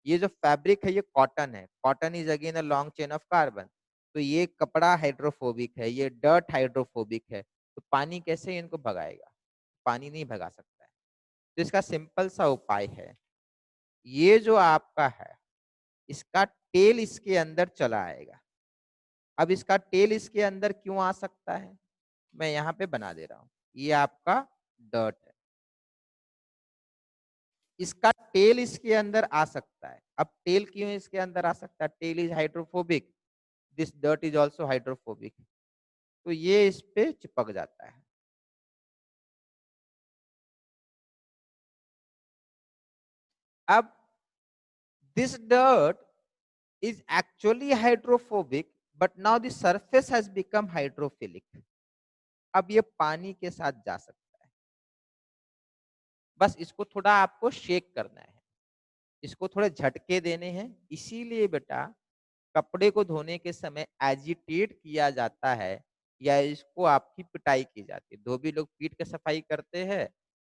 ये जो फैब्रिक है ये कॉटन है, cotton is again a long chain of carbon. तो ये कपड़ा हाइड्रोफोबिक है, ये डर्ट हाइड्रोफोबिक है, तो पानी कैसे इनको भगाएगा? पानी नहीं भगा सकता है। तो इसका सिंपल सा उपाय है, ये जो आपका है इसका टेल इसके अंदर चला आएगा। अब इसका टेल इसके अंदर क्यों आ सकता है, मैं यहाँ पे बना दे रहा हूँ। ये आपका डर्ट है, इसका टेल इसके अंदर आ सकता है। अब टेल क्यों इसके अंदर आ सकता है? Tail is hydrophobic, this dirt is also hydrophobic, तो ये इस पे चिपक जाता है। अब this dirt is actually hydrophobic, but now the surface has become hydrophilic। अब ये पानी के साथ जा सकता है, बस इसको थोड़ा आपको शेक करना है, इसको थोड़े झटके देने हैं। इसीलिए बेटा कपड़े को धोने के समय एजिटेट किया जाता है या इसको आपकी पिटाई की जाती है। धोबी लोग पीट के सफाई करते हैं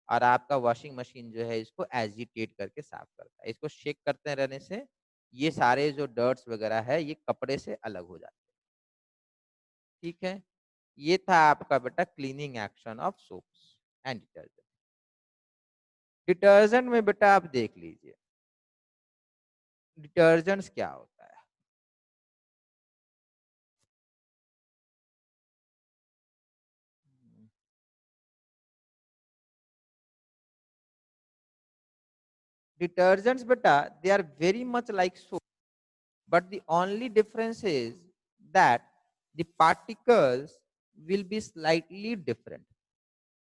और आपका वॉशिंग मशीन जो है इसको एजिटेट करके साफ करता है। इसको शेक करते रहने से ये सारे जो डर्ट्स वगैरह है ये कपड़े से अलग हो जाते हैं, ठीक है। ये था आपका बेटा cleaning action of soaps and detergent. Detergent में बेटा आप देख लीजिए डिटर्जेंट्स क्या होता है। Detergents beta, they are very much like soap, but the only difference is that the particles will be slightly different।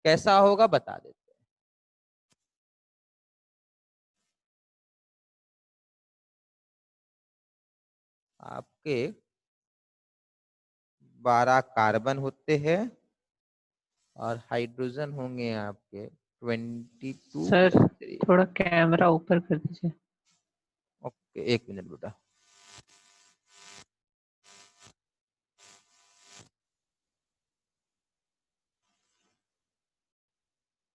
कैसा होगा बता देते हैं। आपके 12 कार्बन होते हैं और हाइड्रोजन होंगे आपके 22 सर प्लस 3। थोड़ा कैमरा ऊपर कर दीजिए। ओके, एक मिनट बेटा।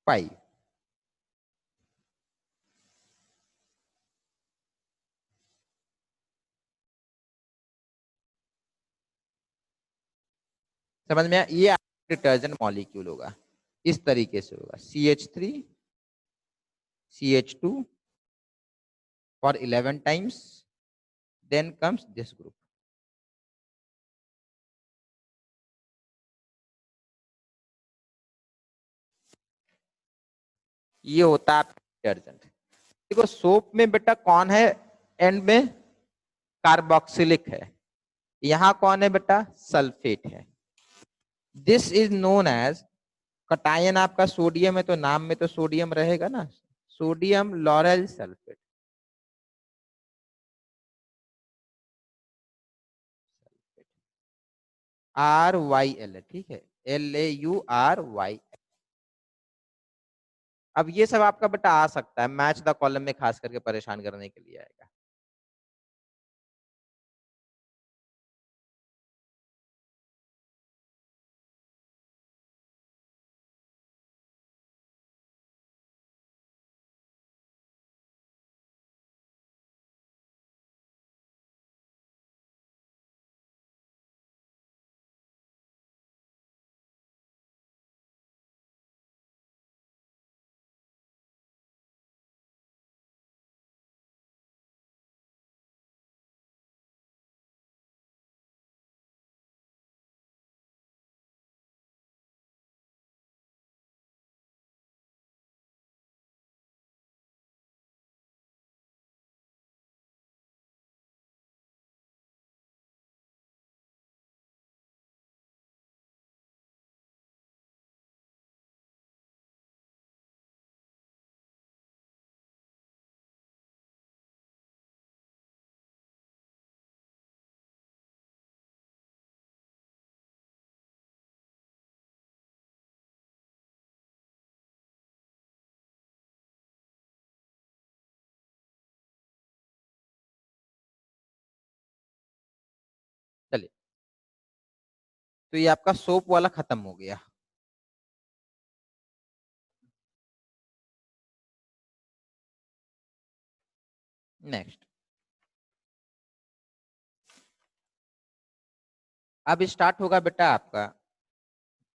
पाई समझ में आया? ये डिटर्जेंट मॉलिक्यूल होगा, इस तरीके से होगा। CH3 CH2 for 11 times, then comes this group। ये होता है डिटर्जेंट। देखो सोप में बेटा कौन है एंड में? कार्बोक्सिलिक है, यहाँ कौन है बेटा, सल्फेट है। This is known as, cation आपका सोडियम है तो नाम में तो सोडियम रहेगा ना, सोडियम लॉरेल सल्फेट। RYL है, ठीक है, LAURY। अब ये सब आपका बेटा आ सकता है मैच द कॉलम में, खास करके परेशान करने के लिए आएगा। चलिए, तो ये आपका सोप वाला खत्म हो गया। नेक्स्ट, अब स्टार्ट होगा बेटा आपका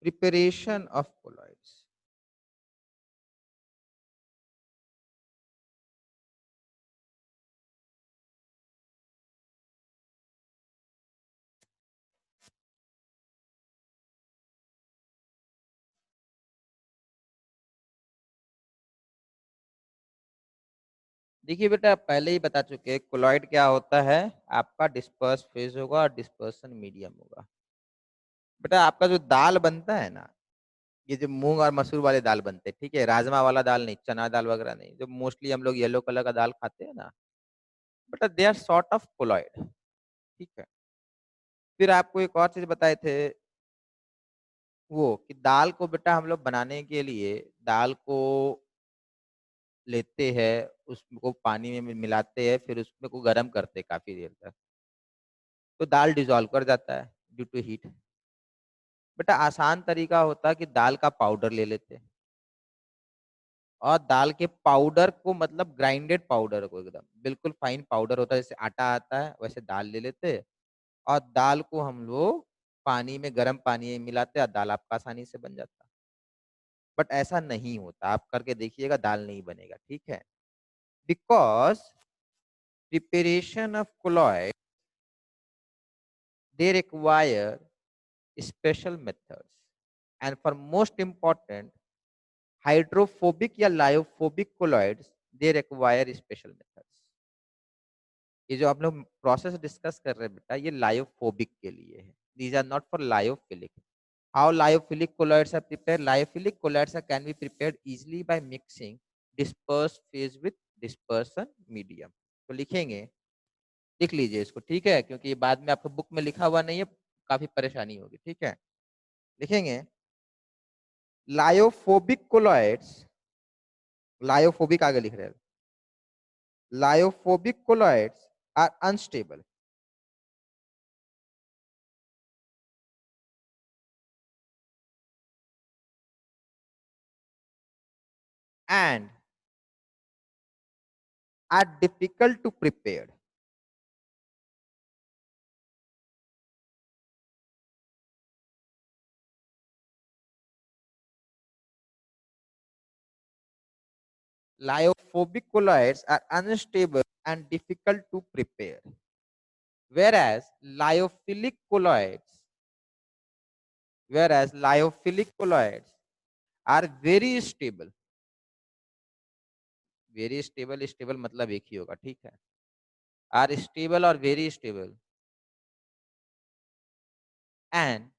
प्रिपरेशन ऑफ कोलॉइड्स। देखिए बेटा, पहले ही बता चुके, कोलॉइड क्या होता है, आपका डिस्पर्स फेज होगा और डिस्पर्सन मीडियम होगा। बेटा आपका जो दाल बनता है ना, ये जो मूंग और मसूर वाले दाल बनते हैं, ठीक है, राजमा वाला दाल नहीं, चना दाल वगैरह नहीं, जो मोस्टली हम लोग येलो कलर का दाल खाते हैं ना, बेटा they are sort of colloid, ठीक है। फिर आपको एक और चीज बताए थे, वो कि दाल को बेटा हम लोग बनाने के लिए दाल को लेते हैं, उसको पानी में मिलाते हैं, फिर उसमें को गर्म करते हैं काफी देर तक, तो दाल डिजोल्व कर जाता है ड्यू टू हीट। बेटा आसान तरीका होता है कि दाल का पाउडर ले लेते हैं, और दाल के पाउडर को, मतलब ग्राइंडेड पाउडर को, एकदम बिल्कुल फाइन पाउडर होता है, जैसे आटा आता है वैसे दाल ले लेते हैं, और दाल को हम लोग पानी में, गर्म पानी में मिलाते हैं, और दाल आपका आसानी से बन जाता है। बट ऐसा नहीं होता, आप करके देखिएगा, दाल नहीं बनेगा, ठीक है। Because preparation of colloid, they require special methods, and for most important hydrophobic या lyophobic colloids, they require special methods. ये जो आप लोग प्रोसेस डिस्कस कर रहे हैं बेटा, ये लायोफोबिक के लिए है, these are not for lyophilic. How lyophilic colloids are prepared, lyophilic colloids can be prepared easily by mixing disperse phase with dispersion medium. तो लिखेंगे, लिख लीजिए इसको, ठीक है, क्योंकि ये बाद में आपको बुक में लिखा हुआ नहीं है, काफी परेशानी होगी, ठीक है। लिखेंगे, लायोफोबिक कोलॉइड्स, लायोफोबिक आगे लिख रहे हैं, lyophobic colloids are unstable and are difficult to prepare. Lyophobic colloids are unstable and difficult to prepare, whereas lyophilic colloids, are very stable. Very stable, stable मतलब एक ही होगा, ठीक है। are stable or very stable and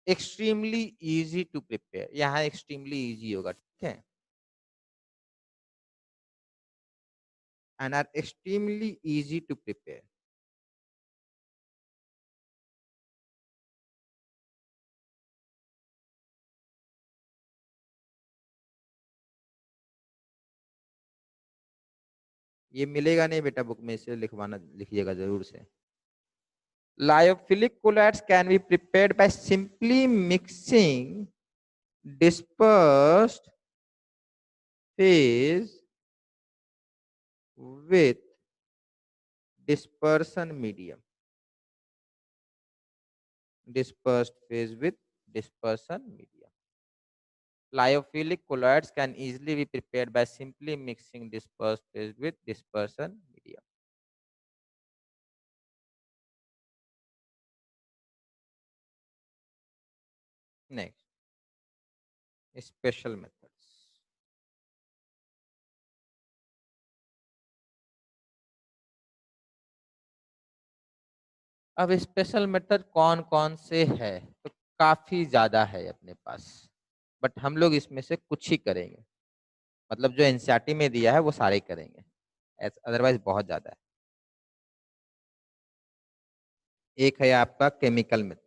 extremely easy to prepare. यहाँ extremely easy होगा, ठीक है, and are extremely easy to prepare. ये मिलेगा नहीं बेटा बुक में, इसे लिखवाना, लिखिएगा जरूर से. Lyophilic colloids can be prepared by simply mixing dispersed phase with dispersion medium. Dispersed phase with dispersion medium. Lyophilic colloids can easily be prepared by simply mixing dispersed phase with dispersion medium. Next, special methods. अब special method कौन कौन से है, तो काफी ज्यादा है अपने पास, बट हम लोग इसमें से कुछ ही करेंगे. मतलब जो एनसीईआरटी में दिया है वो सारे करेंगे, अदरवाइज बहुत ज्यादा है. एक है आपका केमिकल मेथड्स.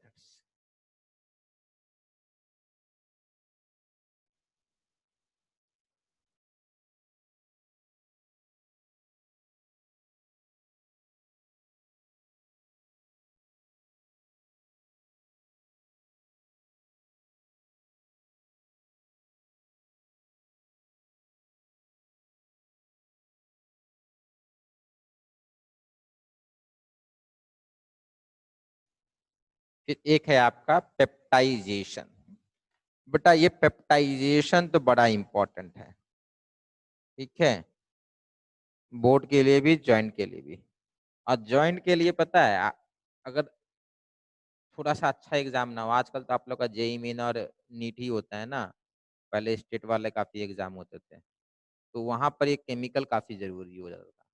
फिर एक है आपका पेप्टाइजेशन. बेटा ये पेप्टाइजेशन तो बड़ा इंपॉर्टेंट है, ठीक है, बोर्ड के लिए भी जॉइंट के लिए भी. और जॉइंट के लिए पता है अगर थोड़ा सा अच्छा एग्जाम ना हो, आजकल तो आप लोग का जेई मेन और नीट ही होता है ना, पहले स्टेट वाले काफी एग्जाम होते थे, तो वहां पर ये केमिकल काफी जरूरी हो जाता था.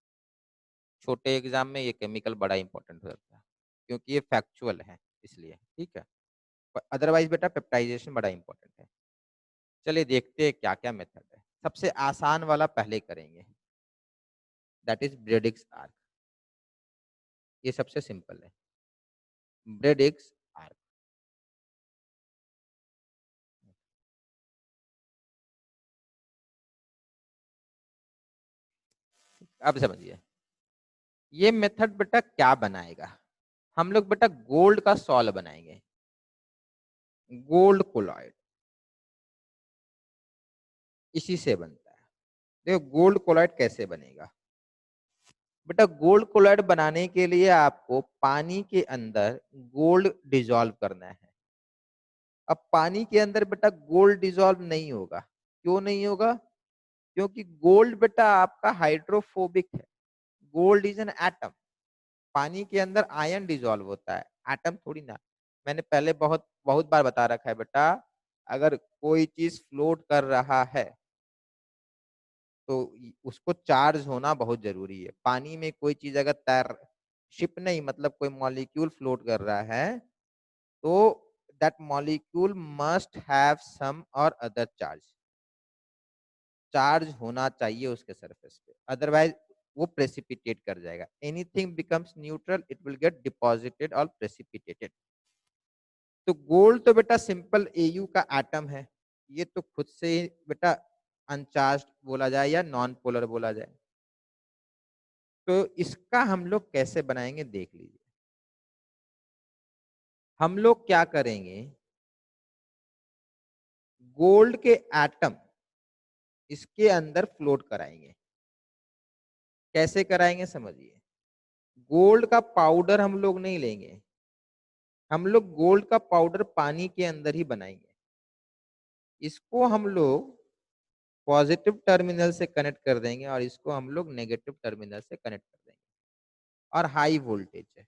छोटे एग्जाम में ये केमिकल बड़ा इंपॉर्टेंट हो जाता है क्योंकि ये फैक्चुअल है इसलिए, ठीक है. अदरवाइज बेटा पेप्टाइजेशन बड़ा इंपॉर्टेंट है. चलिए देखते हैं क्या क्या मेथड है. सबसे आसान वाला पहले करेंगे, दैट इज ब्रेडिक्स आर्क. ये सबसे सिंपल है, ब्रेडिक्स आर्क. अब समझिए ये मेथड बेटा क्या बनाएगा. हम लोग बेटा गोल्ड का सॉल्व बनाएंगे, गोल्ड कोलॉइड, इसी से बनता है. देखो गोल्ड कोलॉइड कैसे बनेगा. बेटा गोल्ड कोलॉइड बनाने के लिए आपको पानी के अंदर गोल्ड डिजोल्व करना है. अब पानी के अंदर बेटा गोल्ड डिजोल्व नहीं होगा. क्यों नहीं होगा? क्योंकि गोल्ड बेटा आपका हाइड्रोफोबिक है. Gold is an atom. पानी के अंदर आयन डिजोल्व होता है, एटम थोड़ी ना. मैंने पहले बहुत बहुत बार बता रखा है बेटा, अगर कोई चीज फ्लोट कर रहा है तो उसको चार्ज होना बहुत जरूरी है. पानी में कोई चीज अगर तैर, शिप नहीं मतलब कोई मॉलिक्यूल फ्लोट कर रहा है तो that molecule must have some or other charge. Charge होना चाहिए उसके सरफेस पे, अदरवाइज वो प्रेसिपिटेट कर जाएगा. Anything becomes neutral, it will get deposited और प्रेसिपिटेटेड. तो गोल्ड तो बेटा सिंपल एयू का एटम है, ये तो खुद से ही बेटा अनचार्ज बोला जाए या नॉन पोलर बोला जाए. तो इसका हम लोग कैसे बनाएंगे देख लीजिए. हम लोग क्या करेंगे, गोल्ड के एटम इसके अंदर फ्लोट कराएंगे. कैसे कराएंगे समझिए. गोल्ड का पाउडर हम लोग नहीं लेंगे, हम लोग गोल्ड का पाउडर पानी के अंदर ही बनाएंगे. इसको हम लोग पॉजिटिव टर्मिनल से कनेक्ट कर देंगे और इसको हम लोग नेगेटिव टर्मिनल से कनेक्ट कर देंगे, और हाई वोल्टेज है.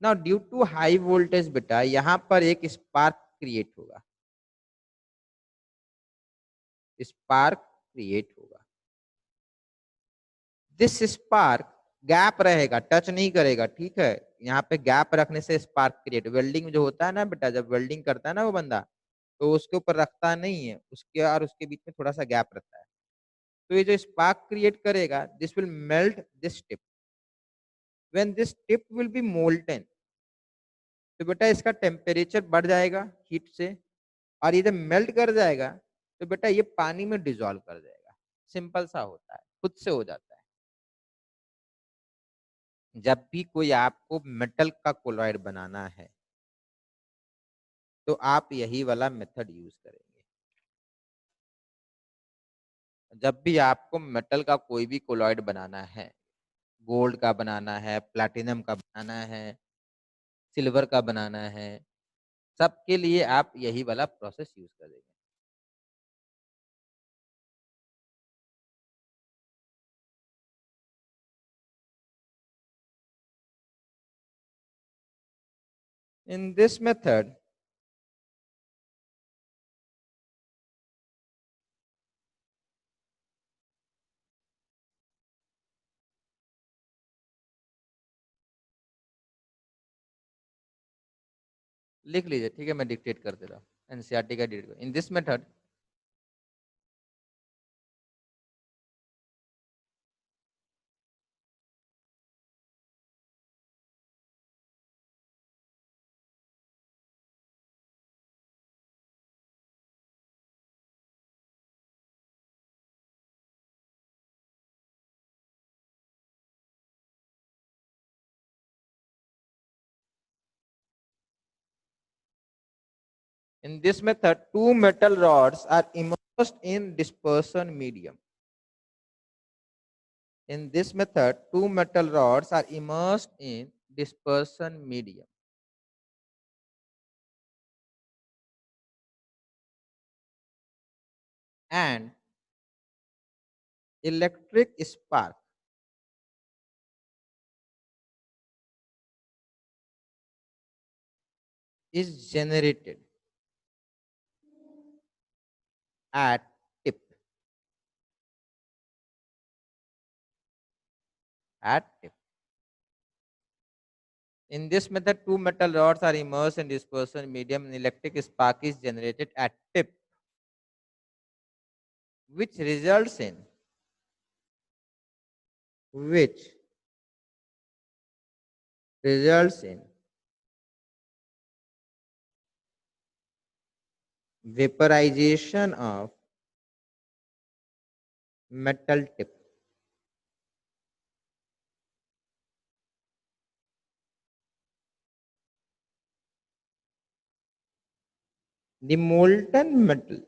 Now due to high voltage बेटा यहाँ पर एक स्पार्क क्रिएट होगा, स्पार्क क्रिएट होगा. दिस स्पार्क गैप रहेगा, टच नहीं करेगा, ठीक है। यहाँ पे गैप रखने से स्पार्क क्रिएट, वेल्डिंग जो होता है ना बेटा, जब वेल्डिंग करता है ना वो बंदा, तो उसके ऊपर रखता नहीं है, उसके और उसके बीच में थोड़ा सा गैप रहता है। तो ये जो स्पार्क क्रिएट करेगा, this will melt this tip. When this tip will be molten, तो बेटा इसका टेम्परेचर बढ़ जाएगा हीट से, और ये जब मेल्ट कर जाएगा तो बेटा ये पानी में डिजोल्व कर जाएगा। सिंपल सा होता है, खुद से हो जाता है। जब भी कोई आपको मेटल का कोलॉइड बनाना है तो आप यही वाला मेथड यूज करेंगे। जब भी आपको मेटल का कोई भी कोलॉइड बनाना है, गोल्ड का बनाना है, प्लैटिनम का बनाना है, सिल्वर का बनाना है, सबके लिए आप यही वाला प्रोसेस यूज करेंगे। In this method, लिख लीजिए, ठीक है, मैं डिक्टेट कर दे रहा हूँ, एनसीईआरटी का dictate. In this method, in this method, two metal rods are immersed in dispersion medium. In this method, two metal rods are immersed in dispersion medium. And electric spark is generated at tip. At tip. In this method, two metal rods are immersed in dispersion medium and electric spark is generated at tip, which results in which results in vaporization of metal tip. The molten metal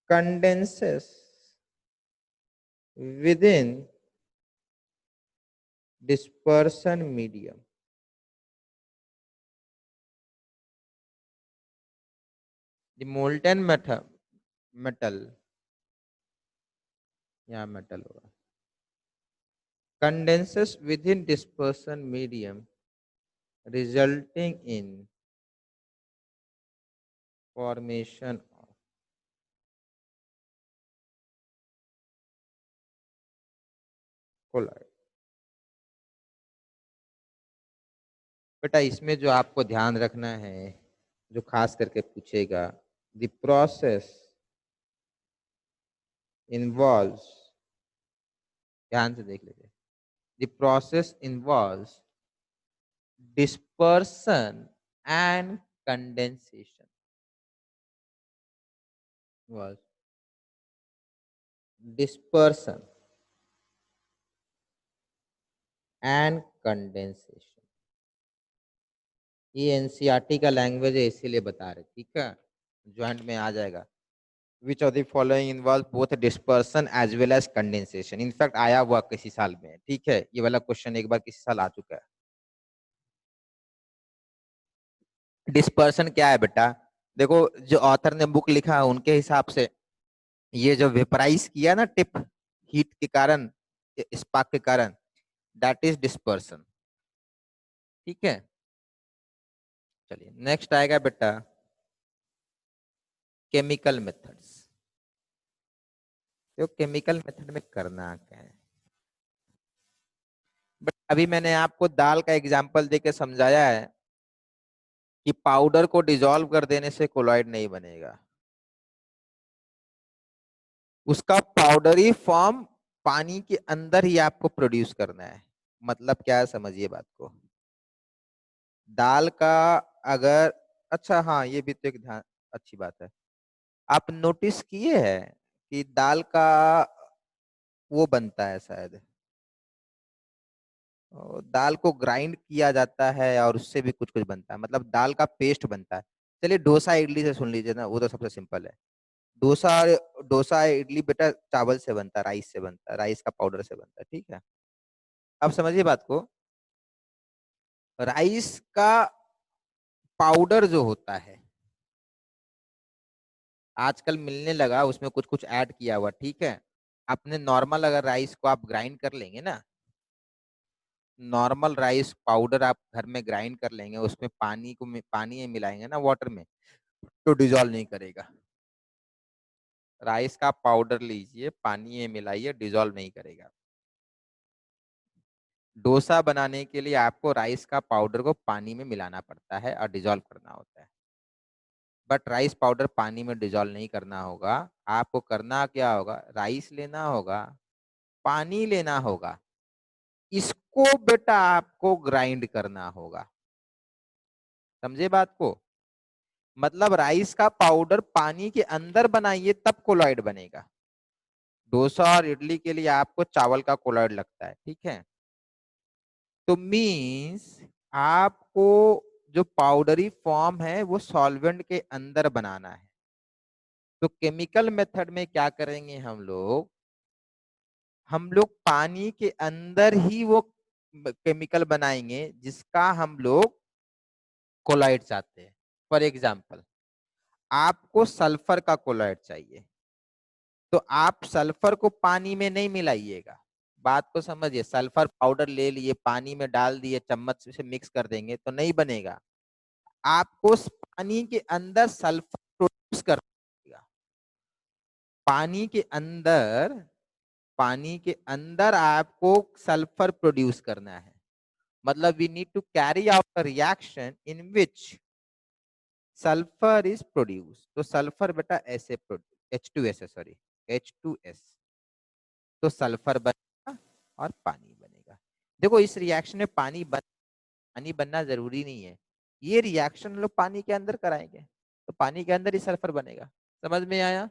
condenses within dispersion medium. The molten metal, yeah, metal होगा, condenses within dispersion medium, resulting in formation of colloid. बेटा इसमें जो आपको ध्यान रखना है, जो खास करके पूछेगा, द प्रोसेस इन्वॉल्व्स, ध्यान से देख लीजिए, the process involves dispersion and condensation. Was dispersion and condensation. ये एनसीईआरटी का लैंग्वेज है, इसीलिए बता रहे, ठीक है, ज्वाइंट में आ जाएगा। Which of the following involve both dispersion as well as condensation. In fact आया हुआ किसी साल में, ठीक है, ये वाला क्वेश्चन एक बार किसी साल आ चुका है। डिस्पर्सन क्या है बेटा, देखो जो ऑथर ने बुक लिखा है उनके हिसाब से ये जो वेपराइज किया ना टिप, हीट के कारण, स्पार्क के कारण, दैट इज डिस्पर्सन, ठीक है। चलिए नेक्स्ट आएगा बेटा केमिकल मेथड्स। तो केमिकल मेथड में करना क्या है, बट अभी मैंने आपको दाल का एग्जाम्पल देके समझाया है कि पाउडर को डिसॉल्व कर देने से कोलॉइड नहीं बनेगा, उसका पाउडरी फॉर्म पानी के अंदर ही आपको प्रोड्यूस करना है। मतलब क्या है, समझिए बात को। दाल का अगर, अच्छा हाँ ये भी तो एक ध्यान, अच्छी बात है, आप नोटिस किए हैं कि दाल का वो बनता है शायद, दाल को ग्राइंड किया जाता है और उससे भी कुछ कुछ बनता है, मतलब दाल का पेस्ट बनता है। चलिए डोसा इडली से सुन लीजिए ना, वो तो सबसे सिंपल है। डोसा, डोसा इडली बेटा चावल से बनता है, राइस से बनता है, राइस का पाउडर से बनता है, ठीक है। अब समझिए बात को, राइस का पाउडर जो होता है आजकल मिलने लगा, उसमें कुछ कुछ ऐड किया हुआ, ठीक है। अपने नॉर्मल अगर राइस को आप ग्राइंड कर लेंगे ना, नॉर्मल राइस पाउडर आप घर में ग्राइंड कर लेंगे, उसमें पानी में मिलाएंगे ना, वाटर में, तो डिजॉल्व नहीं करेगा। राइस का पाउडर लीजिए, पानी में मिलाइए, डिजॉल्व नहीं करेगा। डोसा बनाने के लिए आपको राइस का पाउडर को पानी में मिलाना पड़ता है और डिजॉल्व करना होता है, बट राइस पाउडर पानी में डिजॉल्व नहीं करना होगा। आपको करना क्या होगा, राइस लेना होगा, पानी लेना होगा, इसको बेटा आपको ग्राइंड करना होगा। समझे बात को, मतलब राइस का पाउडर पानी के अंदर बनाइए तब कोलॉइड बनेगा। डोसा और इडली के लिए आपको चावल का कोलॉइड लगता है, ठीक है। तो मीन्स आपको जो पाउडरी फॉर्म है वो सॉल्वेंट के अंदर बनाना है। तो केमिकल मेथड में क्या करेंगे हम लोग पानी के अंदर ही वो केमिकल बनाएंगे जिसका हम लोग कोलॉइड चाहते हैं। फॉर एग्जाम्पल, आपको सल्फर का कोलॉइड चाहिए, तो आप सल्फर को पानी में नहीं मिलाइएगा। बात को समझिए, सल्फर पाउडर ले लिए, पानी में डाल दिए, चम्मच से मिक्स कर देंगे तो नहीं बनेगा। आपको उस पानी के अंदर सल्फर प्रोड्यूस करना, पानी के अंदर, पानी के अंदर आपको सल्फर प्रोड्यूस करना है। मतलब we need to carry out a reaction in which sulphur is produce. तो सल्फर बेटा ऐसे H2S है, सॉरी H2S, तो सल्फर बनेगा और पानी बनेगा। देखो इस रिएक्शन में पानी बनना जरूरी नहीं है, ये रिएक्शन लोग पानी के अंदर कराएंगे तो पानी के अंदर ही सल्फर बनेगा। समझ में आया।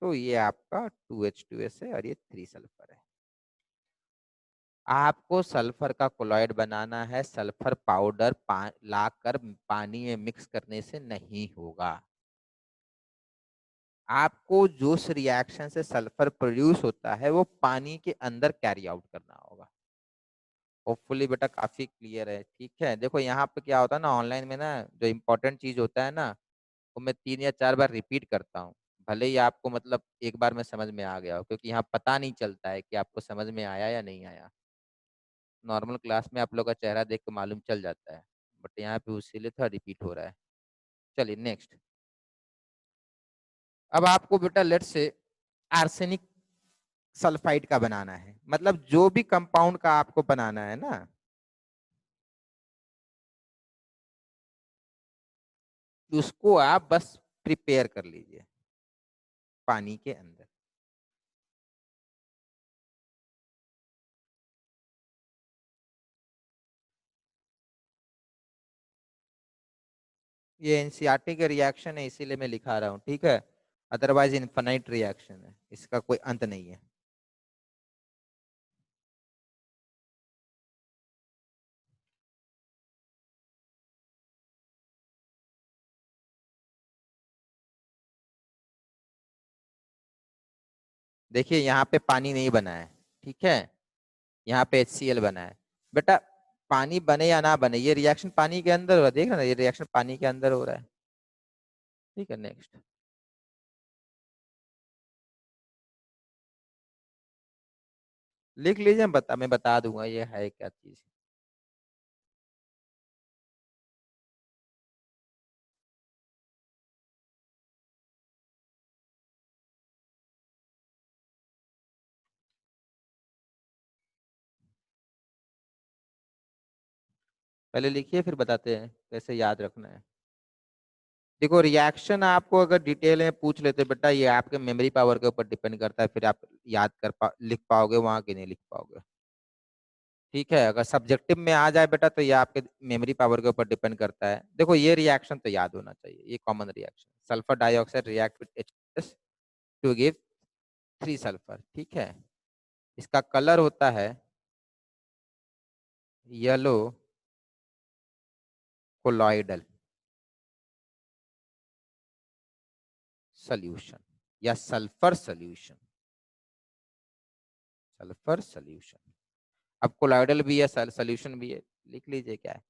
तो ये आपका 2H2S है और ये 3 सल्फर है। आपको सल्फर का कोलॉइड बनाना है, सल्फर पाउडर लाकर पानी में मिक्स करने से नहीं होगा। आपको जोश रिएक्शन से सल्फर प्रोड्यूस होता है वो पानी के अंदर कैरी आउट करना होगा। होपफुली बेटा काफी क्लियर है, ठीक है। देखो यहाँ पे क्या होता है ना, ऑनलाइन में ना जो इम्पोर्टेंट चीज होता है ना, वो मैं 3 या 4 बार रिपीट करता हूँ, भले ही आपको मतलब एक बार में समझ में आ गया हो, क्योंकि यहाँ पता नहीं चलता है कि आपको समझ में आया या नहीं आया। नॉर्मल क्लास में आप लोग का चेहरा देख के मालूम चल जाता है, बट यहाँ पे इसीलिए थोड़ा रिपीट हो रहा है। चलिए नेक्स्ट। अब आपको बेटा लेट से आर्सेनिक सल्फाइड का बनाना है, मतलब जो भी कंपाउंड का आपको बनाना है ना, उसको आप बस प्रिपेयर कर लीजिए पानी के अंदर। ये एनसीईआरटी का रिएक्शन है इसीलिए मैं लिखा रहा हूँ, ठीक है। अदरवाइज इनफाइनाइट रिएक्शन है, इसका कोई अंत नहीं है। देखिए यहाँ पे पानी नहीं बना है, ठीक है, यहाँ पे HCl बना है। बेटा पानी बने या ना बने, ये रिएक्शन पानी के अंदर हो रहा है, देख रहे ना, ये रिएक्शन पानी के अंदर हो रहा है, ठीक है। नेक्स्ट, लिख लीजिए, मैं बता दूंगा ये है क्या चीज। पहले लिखिए फिर बताते हैं कैसे याद रखना है। देखो रिएक्शन आपको अगर डिटेल में पूछ लेते बेटा, ये आपके मेमोरी पावर के ऊपर डिपेंड करता है, फिर आप याद लिख पाओगे वहां कि नहीं लिख पाओगे। ठीक है, अगर सब्जेक्टिव में आ जाए बेटा तो ये आपके मेमोरी पावर के ऊपर डिपेंड करता है। देखो ये रिएक्शन तो याद होना चाहिए, ये common reaction, sulphur dioxide react with H to give 3 sulphur. ठीक है, इसका कलर होता है येलो कोलॉइडल सोल्यूशन या सल्फर सोल्यूशन, सल्फर सोल्यूशन। अब कोलॉइडल भी है, सोल्यूशन भी है, लिख लीजिए क्या है।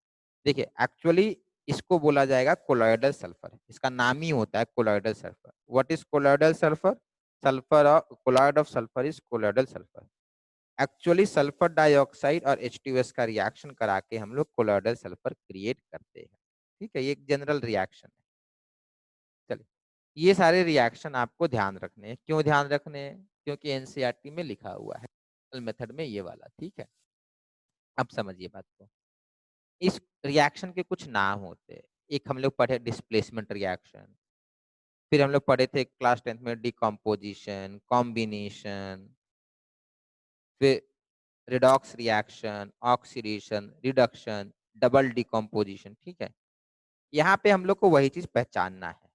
देखिए एक्चुअली इसको बोला जाएगा कोलॉइडल सल्फर, इसका नाम ही होता है colloidal sulphur. What is colloidal sulphur? Sulphur colloid of sulphur is colloidal sulphur. Actually sulphur dioxide और H2S का रिएक्शन करा के हम लोग कोलॉइडल सल्फर क्रिएट करते हैं। ठीक है, ये एक जनरल रिएक्शन है। चलिए, ये सारे रिएक्शन आपको ध्यान रखने हैं। क्यों ध्यान रखने हैं? क्योंकि एनसीईआरटी में लिखा हुआ है मेथड में ये वाला। ठीक है, अब समझिए बात को। इस रिएक्शन के कुछ नाम होते हैं। एक हम लोग पढ़े डिस्प्लेसमेंट रिएक्शन, फिर हम लोग पढ़े थे क्लास 10th में डिकम्पोजिशन, कॉम्बिनेशन, फिर redox reaction, oxidation, reduction, double decomposition. ठीक है, यहाँ पे हम लोग को वही चीज पहचानना है,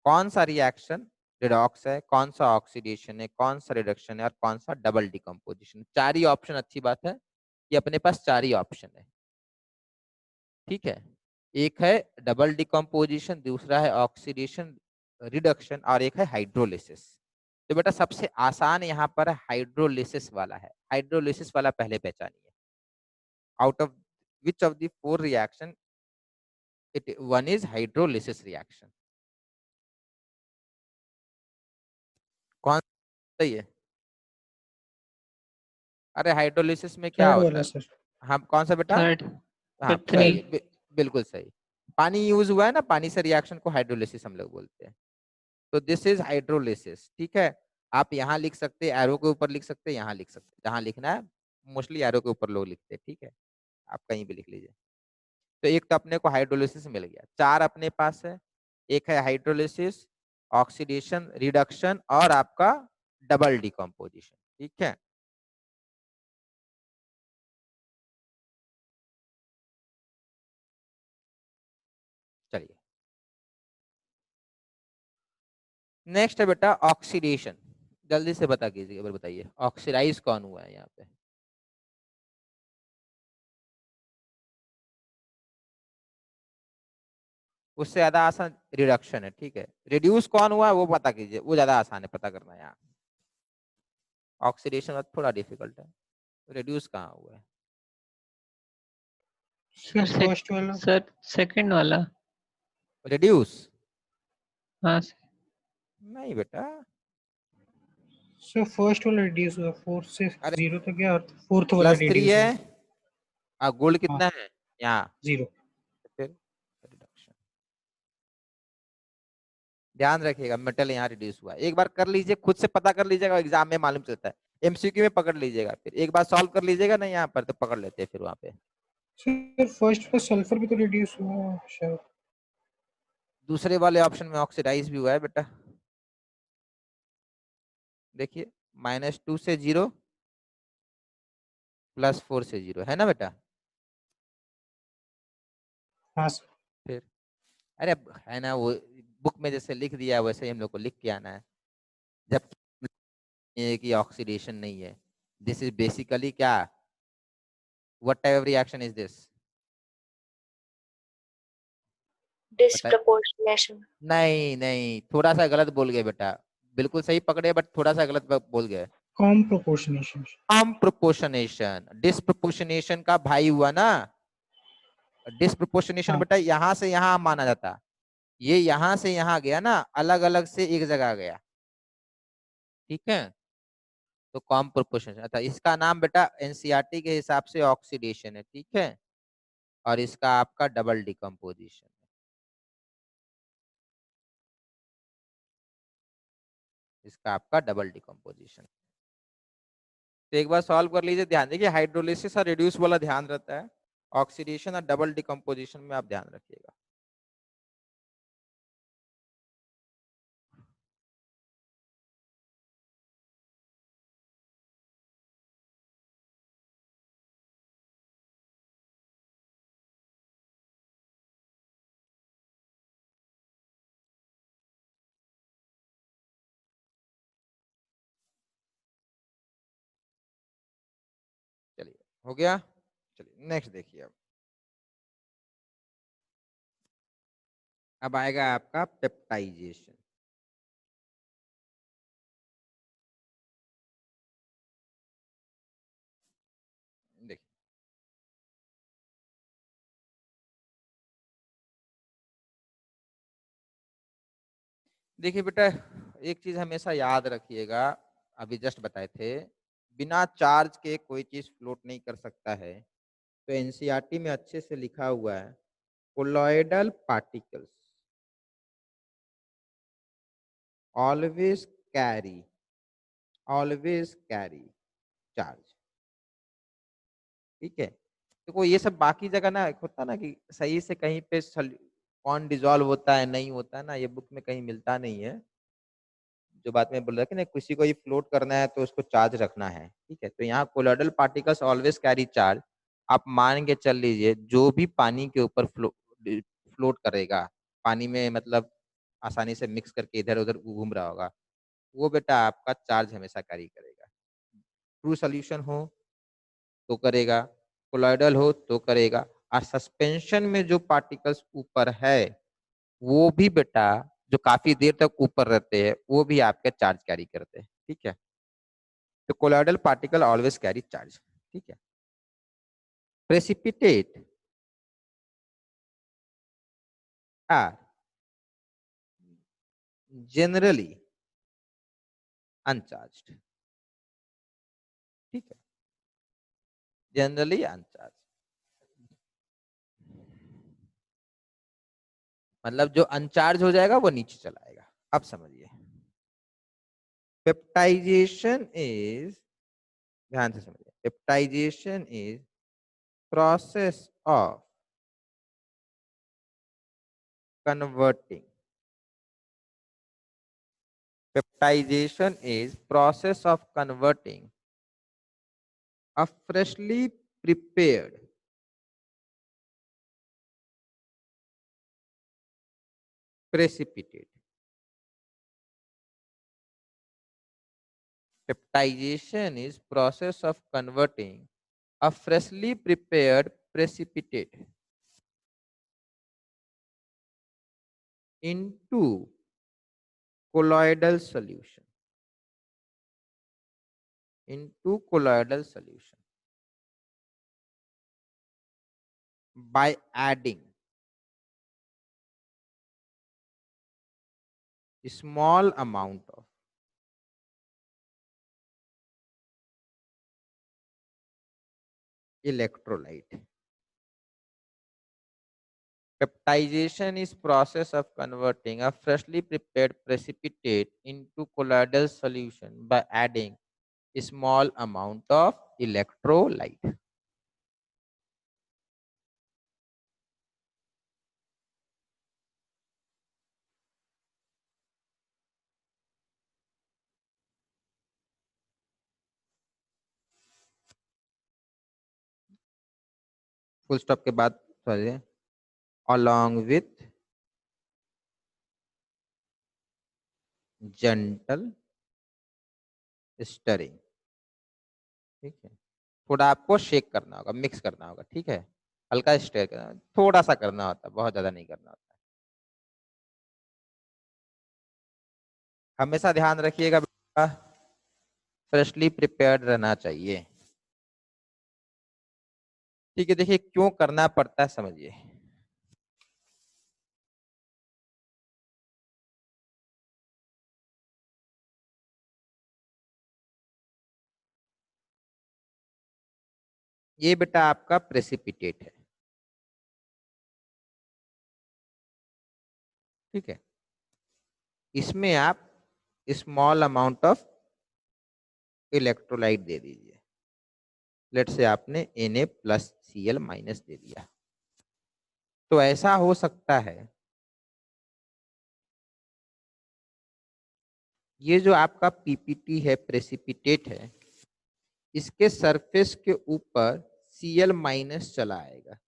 कौन सा रिएक्शन रिडॉक्स है, कौन सा ऑक्सीडेशन है, कौन सा रिडक्शन है और कौन सा डबल डिकम्पोजिशन। 4 ही ऑप्शन, अच्छी बात है कि अपने पास 4 ही ऑप्शन है। ठीक है, एक है डबल डिकम्पोजिशन, दूसरा है ऑक्सीडेशन रिडक्शन और एक है हाइड्रोलिसिस। तो बेटा सबसे आसान यहाँ पर हाइड्रोलिसिस वाला है। हाइड्रोलिसिस वाला पहले पहचानिए। Out of which of the 4 reaction it one is hydrolysis reaction? कौन सही है? अरे हाइड्रोलिसिस में क्या थर्ड होता वाला है? सर। हम कौन सा बेटा? थर्ड। हाँ थ्री। सही है, बिल्कुल सही। पानी यूज हुआ है ना, पानी से रिएक्शन को हाइड्रोलिसिस हम लोग बोलते हैं। तो दिस इज हाइड्रोलिसिस। ठीक है, आप यहाँ लिख सकते हैं, एरो के ऊपर लिख सकते हैं, यहाँ लिख सकते हैं, जहाँ लिखना है। मोस्टली एरो के ऊपर लोग लिखते हैं। ठीक है, आप कहीं भी लिख लीजिए। तो एक तो अपने को हाइड्रोलिसिस मिल गया, 4 अपने पास है। एक है हाइड्रोलिसिस, ऑक्सीडेशन, रिडक्शन और आपका डबल डिकम्पोजिशन। ठीक है, चलिए नेक्स्ट है बेटा ऑक्सीडेशन। जल्दी से बता कीजिए, बताइए ऑक्सीडाइज कौन हुआ है यहाँ पे? उससे ज्यादा आसान रिडक्शन है। ठीक है, रिड्यूस कौन हुआ है वो पता कीजिए, वो ज्यादा आसान है पता करना। यहाँ ऑक्सीडेशन थोड़ा डिफिकल्ट है, रिड्यूस कहाँ हुआ है? सर फर्स्ट वाला। सर सेकंड वाला। रिड्यूस हाँ सर। नहीं बेटा। सर फर्स्ट वाला रिड्यूस हुआ, 4 से अरे 0 तक गया और फोर्थ वाला +3 रिड्यूस है, हुआ। गोल्ड हाँ कितना है यहाँ? 0। फिर रिडक्शन। ध्यान रखिएगा, मेटल यहाँ रिड्यूस हुआ है। एक बार कर लीजिए, खुद से पता कर लीजिएगा, एग्जाम में मालूम चलता है। एमसीक्यू में पकड़ लीजिएगा, फिर एक बार सॉल्व कर लीजिएगा ना यहाँ पर, तो पकड़ लेते हैं फिर वहां पे। सर फर्स्ट में सल्फर भी तो रिड्यूस हुआ शायद। दूसरे वाले ऑप्शन में ऑक्सीडाइज भी हुआ है बेटा। देखिए -2 से 0, +4 से 0 है ना बेटा। हाँ सर। फिर अरे अब है ना वो, बुक में जैसे लिख दिया है वैसे ही हम लोग को लिख के आना है। जब ये कि ऑक्सीडेशन नहीं है, दिस इज बेसिकली क्या, what type of reaction is this? बताइए। डिस्प्रपोर्शनेशन। नहीं नहीं, थोड़ा सा गलत बोल गए बेटा, बिल्कुल सही पकड़े बट थोड़ा सा गलत बोल गए। Comproportionation. Comproportionation, disproportionation का भाई हुआ ना। डिस्प्रोपोर्शनेशन हाँ बेटा यहाँ से यहाँ माना जाता, ये यहाँ से यहाँ गया ना, अलग अलग से एक जगह गया। ठीक है, तो कम प्रोपोर्शनेशन, अच्छा इसका नाम बेटा एनसीईआरटी के हिसाब से ऑक्सीडेशन है। ठीक है, और इसका आपका डबल डिकम्पोजिशन, इसका आपका डबल डिकम्पोजिशन। तो एक बार सॉल्व कर लीजिए, ध्यान देखिए हाइड्रोलिसिस और रिड्यूस वाला ध्यान रहता है, ऑक्सीडेशन और डबल डिकम्पोजिशन में आप ध्यान रखिएगा। चलिए हो गया। चलिए नेक्स्ट देखिए। अब आएगा आपका पेप्टाइजेशन। देखिए देखिए बेटा, एक चीज हमेशा याद रखिएगा, अभी जस्ट बताए थे, बिना चार्ज के कोई चीज फ्लोट नहीं कर सकता है। तो एनसीईआरटी में अच्छे से लिखा हुआ है, colloidal particles always carry charge. ठीक है, देखो ये सब बाकी जगह ना होता ना कि सही से कहीं पे कौन डिजॉल्व होता है नहीं होता है ना, ये बुक में कहीं मिलता नहीं है। जो बात में बोल रहा कि ना, किसी को ये फ्लोट करना है तो उसको चार्ज रखना है। ठीक है, तो यहाँ colloidal particles always carry charge. आप मान के चल लीजिए, जो भी पानी के ऊपर फ्लोट करेगा, पानी में मतलब आसानी से मिक्स करके इधर उधर घूम रहा होगा, वो बेटा आपका चार्ज हमेशा कैरी करेगा। ट्रू सोल्यूशन हो तो करेगा, कोलॉइडल हो तो करेगा, और सस्पेंशन में जो पार्टिकल्स ऊपर है वो भी बेटा, जो काफी देर तक ऊपर रहते हैं, वो भी आपके चार्ज कैरी करते हैं। ठीक है, तो colloidal particle always carry charge. ठीक है, प्रेसिपिटेट आर जनरली अनचार्ज्ड। ठीक है, जनरली अनचार्ज, मतलब जो अनचार्ज हो जाएगा वो नीचे चला आएगा। अब समझिए, पेप्टाइजेशन इज, ध्यान से समझिए, peptization is process of converting peptidation is process of converting a freshly prepared precipitate. Peptidation is process of converting a freshly prepared precipitate into colloidal solution, by adding a small amount of electrolyte. Peptidation is process of converting a freshly prepared precipitate into colloidal solution by adding a small amount of electrolyte. Full stop के बाद sorry, along with gentle stirring. ठीक है, थोड़ा आपको shake करना होगा, mix करना होगा। ठीक है, हल्का स्टर करना, थोड़ा सा करना होता है, बहुत ज्यादा नहीं करना होता है। हमेशा ध्यान रखिएगा बेटा, फ्रेशली प्रिपेयर्ड रहना चाहिए। ठीक है, देखिए क्यों करना पड़ता है समझिए। ये बेटा आपका प्रेसिपिटेट है। ठीक है, इसमें आप स्मॉल अमाउंट ऑफ इलेक्ट्रोलाइट दे दीजिए। लेट से आपने Na प्लस Cl माइनस दे दिया। तो ऐसा हो सकता है ये जो आपका पीपीटी है, प्रेसिपिटेट है, इसके सरफेस के ऊपर Cl माइनस चला आएगा।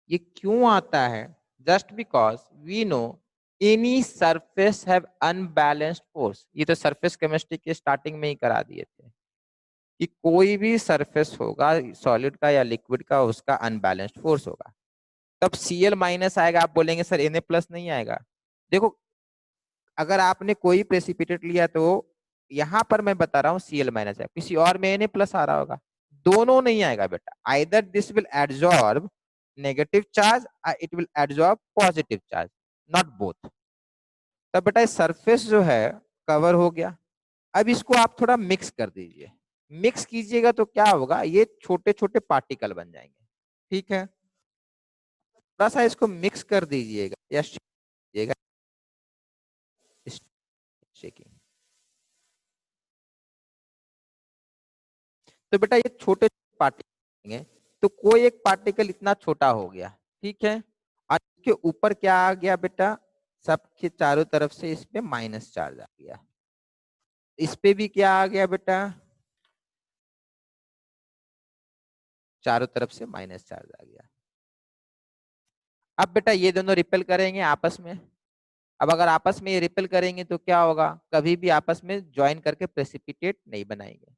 ये क्यों आता है? Just because we know any surface have unbalanced force. ये तो सरफेस केमिस्ट्री के स्टार्टिंग में ही करा दिए थे कि कोई भी सरफेस होगा सॉलिड का या लिक्विड का, उसका अनबैलेंस्ड फोर्स होगा। तब Cl माइनस आएगा, आप बोलेंगे सर Na प्लस नहीं आएगा। देखो, अगर आपने कोई प्रेसिपिटेट लिया तो यहां पर मैं बता रहा हूँ Cl माइनस है, किसी और में Na प्लस आ रहा होगा, दोनों नहीं आएगा बेटा। Either this will absorb negative charge, it will absorb positive charge, not both. तब बेटा सरफेस जो है कवर हो गया। अब इसको आप थोड़ा मिक्स कर दीजिए। मिक्स कीजिएगा तो क्या होगा, ये छोटे छोटे पार्टिकल बन जाएंगे। ठीक है, थोड़ा सा इसको मिक्स कर दीजिएगा या शेकिंग। तो बेटा ये छोटे पार्टिकल हैं, तो कोई एक पार्टिकल इतना छोटा हो गया, ठीक है, और इसके ऊपर क्या आ गया बेटा, सबके चारों तरफ से इस पे माइनस चार्ज आ गया। इस पे भी क्या आ गया बेटा, चारों तरफ से माइनस चार्ज आ गया। अब बेटा ये दोनों रिपेल करेंगे आपस में। अब अगर आपस में ये रिपेल करेंगे तो क्या होगा, कभी भी आपस में ज्वाइन करके प्रेसिपिटेट नहीं बनाएंगे।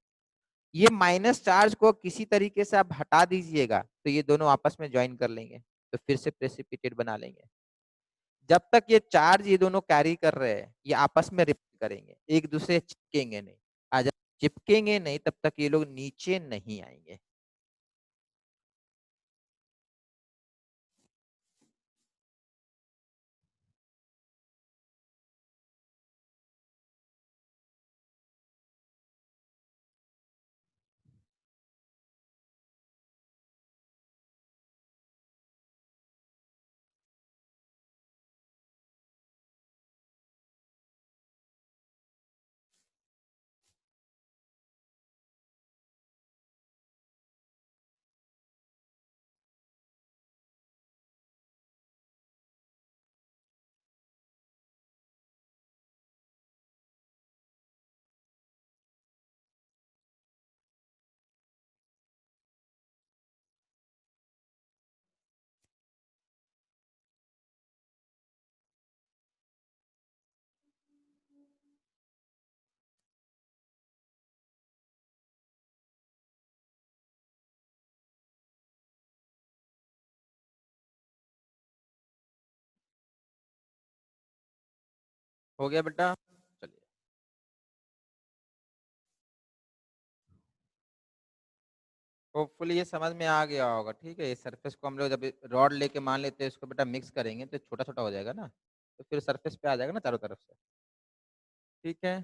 ये माइनस चार्ज को किसी तरीके से आप हटा दीजिएगा तो ये दोनों आपस में ज्वाइन कर लेंगे, तो फिर से प्रेसिपिटेट बना लेंगे। जब तक ये चार्ज ये दोनों कैरी कर रहे हैं, ये आपस में रिपेल करेंगे, एक दूसरे चिपकेंगे नहीं। आज जब चिपकेंगे नहीं तब तक ये लोग नीचे नहीं आएंगे। हो गया बेटा, चलिए। होपफुली ये समझ में आ गया होगा। ठीक है, इस सरफेस को हम लोग जब रॉड लेके मान लेते हैं इसको बेटा मिक्स करेंगे तो छोटा छोटा हो जाएगा ना, तो फिर सरफेस पे आ जाएगा ना चारों तरफ से। ठीक है,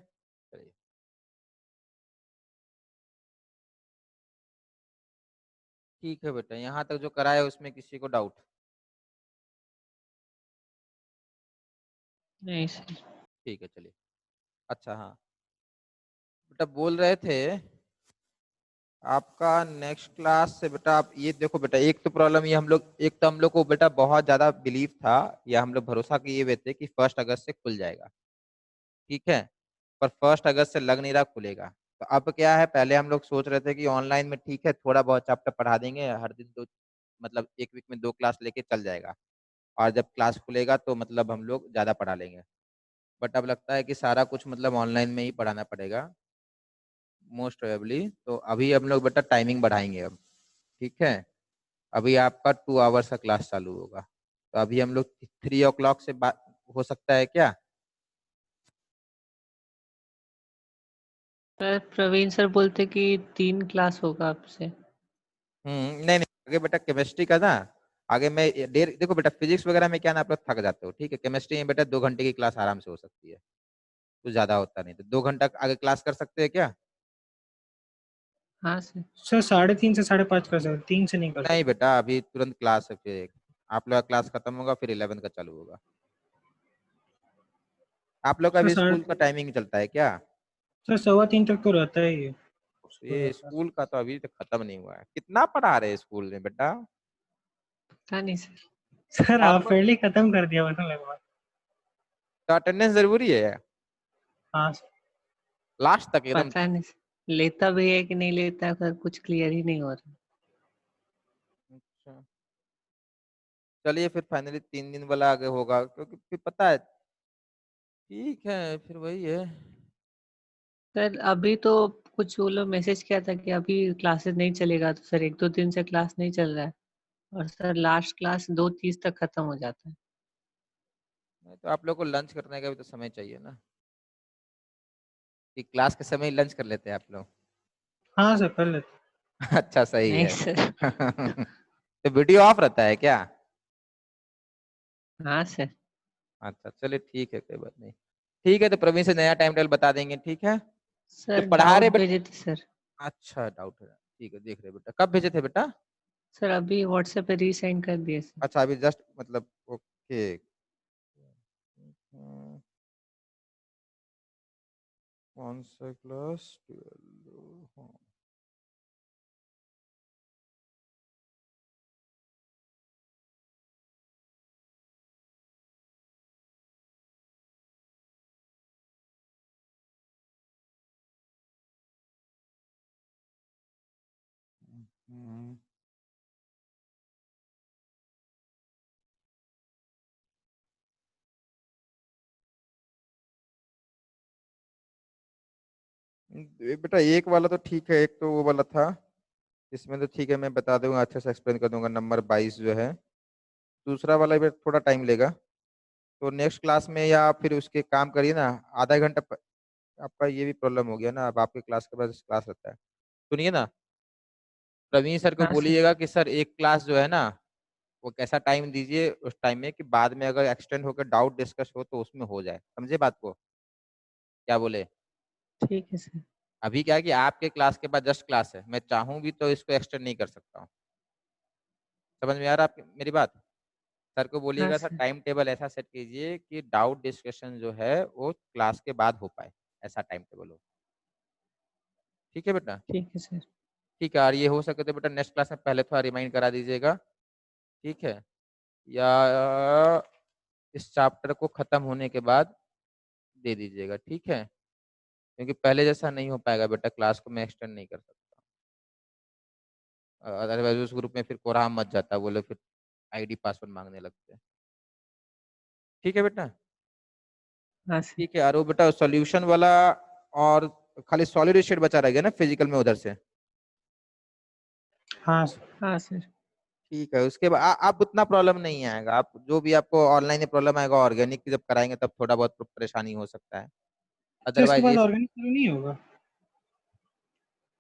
चलिए। ठीक है बेटा, यहाँ तक जो करा है उसमें किसी को डाउट? नहीं सर। ठीक है, चलिए। अच्छा हाँ बेटा, बोल रहे थे आपका नेक्स्ट क्लास से बेटा, आप ये देखो बेटा, एक तो प्रॉब्लम ये हम लोग, एक तो हम लोग को बेटा बहुत ज्यादा बिलीव था या हम लोग भरोसा किए हुए थे कि 1 अगस्त से खुल जाएगा। ठीक है, पर 1 अगस्त से लग नहीं रहा खुलेगा। तो अब क्या है, पहले हम लोग सोच रहे थे कि ऑनलाइन में ठीक है थोड़ा बहुत चैप्टर पढ़ा देंगे हर दिन, दो मतलब एक वीक में 2 क्लास लेके चल जाएगा, और जब क्लास खुलेगा तो मतलब हम लोग ज्यादा पढ़ा लेंगे। बट अब लगता है कि सारा कुछ मतलब ऑनलाइन में ही पढ़ाना पड़ेगा मोस्ट प्रोबेबली। तो अभी हम लोग बेटा टाइमिंग बढ़ाएंगे अब। ठीक है, अभी आपका 2 आवर्स का क्लास चालू होगा, तो अभी हम लोग 3 o'clock से बात हो सकता है क्या? सर प्रवीण सर बोलते कि 3 क्लास होगा आपसे। नहीं नहीं, आगे बेटा केमिस्ट्री का ना, आगे मैं डेर देखो बेटा, फिजिक्स वगैरह में क्या ना आप लोग थक जाते हो। ठीक है, केमिस्ट्री में बेटा 2 घंटे की क्लास आराम से हो सकती है, कुछ ज्यादा होता नहीं। तो 2 घंटा आगे क्लास कर सकते हैं क्या? हाँ सर। सर 3:30 से 5:30 कर सकते, 3 से नहीं कर नहीं सकते। बेटा, अभी तुरंत क्लास है, फिर आप लोग का क्लास खत्म होगा फिर 11 का चालू होगा। आप लोग का सर भी साढ़े स्कूल का टाइमिंग चलता है क्या? सर 3:15 तक तो रहता ही है ये स्कूल का तो अभी तक खत्म नहीं हुआ है। कितना पढ़ा रहे हैं स्कूल में बेटा? पता नहीं सर। सर आप आप पहले ही खत्म कर दिया वरना लगभग। तो अटेंडेंस जरूरी है हाँ सर। लास्ट तक एकदम? पता नहीं सर, लेता भी है कि नहीं लेता सर, कुछ क्लियर ही नहीं हो रहा। अच्छा चलिए फिर फाइनली 3 दिन वाला आगे होगा, क्योंकि फिर पता है। ठीक है फिर वही है। सर अभी तो कुछ वो लोग मैसेज किया था कि अभी क्लासेस नहीं चलेगा, तो सर 1-2 दिन से क्लास नहीं चल रहा है, और सर लास्ट क्लास 2:30 तक खत्म हो जाता है। नहीं तो आप लोग को लंच करने का भी तो समय चाहिए ना, कि क्लास के समय ही लंच कर लेते हैं आप लोग? हाँ सर कर लेते। अच्छा सही नहीं है। सर। तो वीडियो ऑफ रहता है क्या? हाँ सर। अच्छा चलिए ठीक है, कोई बात नहीं। ठीक है तो प्रवीण से नया टाइम टेबल बता देंगे, ठीक है? तो सर पढ़ा रहे डाउट बेटा? भेजे थे सर। अच्छा डाउट है, ठीक है देख रहे बेटा। कब भेजे थे बेटा? सर अभी व्हाट्सएप पे रीसेंड कर दिए सर। अच्छा अभी जस्ट मतलब, ओके। कौन सा क्लास 12? हाँ हम्म, बेटा एक वाला तो ठीक है, एक तो वो वाला था। इसमें तो ठीक है, मैं बता दूंगा, अच्छे से एक्सप्लेन कर दूंगा। नंबर 22 जो है, दूसरा वाला भी थोड़ा टाइम लेगा। तो नेक्स्ट क्लास में या फिर उसके काम करिए ना, आधा घंटा आपका ये भी प्रॉब्लम हो गया ना, अब आपके क्लास के बाद क्लास रहता है। सुनिए ना, प्रवीण सर को हाँ सर। बोलिएगा कि सर एक क्लास जो है ना, वो कैसा टाइम दीजिए उस टाइम में, कि बाद में अगर एक्सटेंड होकर डाउट डिस्कस हो तो उसमें हो जाए। समझे बात को? क्या बोले? ठीक है सर। अभी क्या है कि आपके क्लास के बाद जस्ट क्लास है, मैं चाहूँ भी तो इसको एक्सटेंड नहीं कर सकता हूँ। समझ में आ रहा है आपकी मेरी बात? सर को हाँ बोलिएगा सर सर। टाइम टेबल ऐसा सेट कीजिए कि डाउट डिस्कशन जो है वो क्लास के बाद हो पाए, ऐसा टाइम टेबल हो। ठीक है बेटा? ठीक है सर। ठीक है, और ये हो सके तो बेटा नेक्स्ट क्लास में पहले थोड़ा रिमाइंड करा दीजिएगा, ठीक है? या इस चैप्टर को खत्म होने के बाद दे दीजिएगा, ठीक है? क्योंकि पहले जैसा नहीं हो पाएगा बेटा, क्लास को मैं एक्सटेंड नहीं कर सकता। अदरवाइज उस ग्रुप में फिर कोराम मच जाता है, वो लोग फिर आईडी पासवर्ड मांगने लगते हैं। ठीक है बेटा? हाँ सर। ठीक है, और वो बेटा सॉल्यूशन वाला, और खाली सॉलिड स्टेट बचा रह गया ना फिजिकल में उधर से? हाँ सर। हाँ सर। ठीक है, उसके बाद आप उतना प्रॉब्लम नहीं आएगा। आप जो भी आपको ऑनलाइन में प्रॉब्लम आएगा, ऑर्गेनिक जब कराएंगे तब थोड़ा बहुत परेशानी हो सकता है। तो इसके अदरवाइज बाद ये ऑर्गेनिक शुरू नहीं होगा?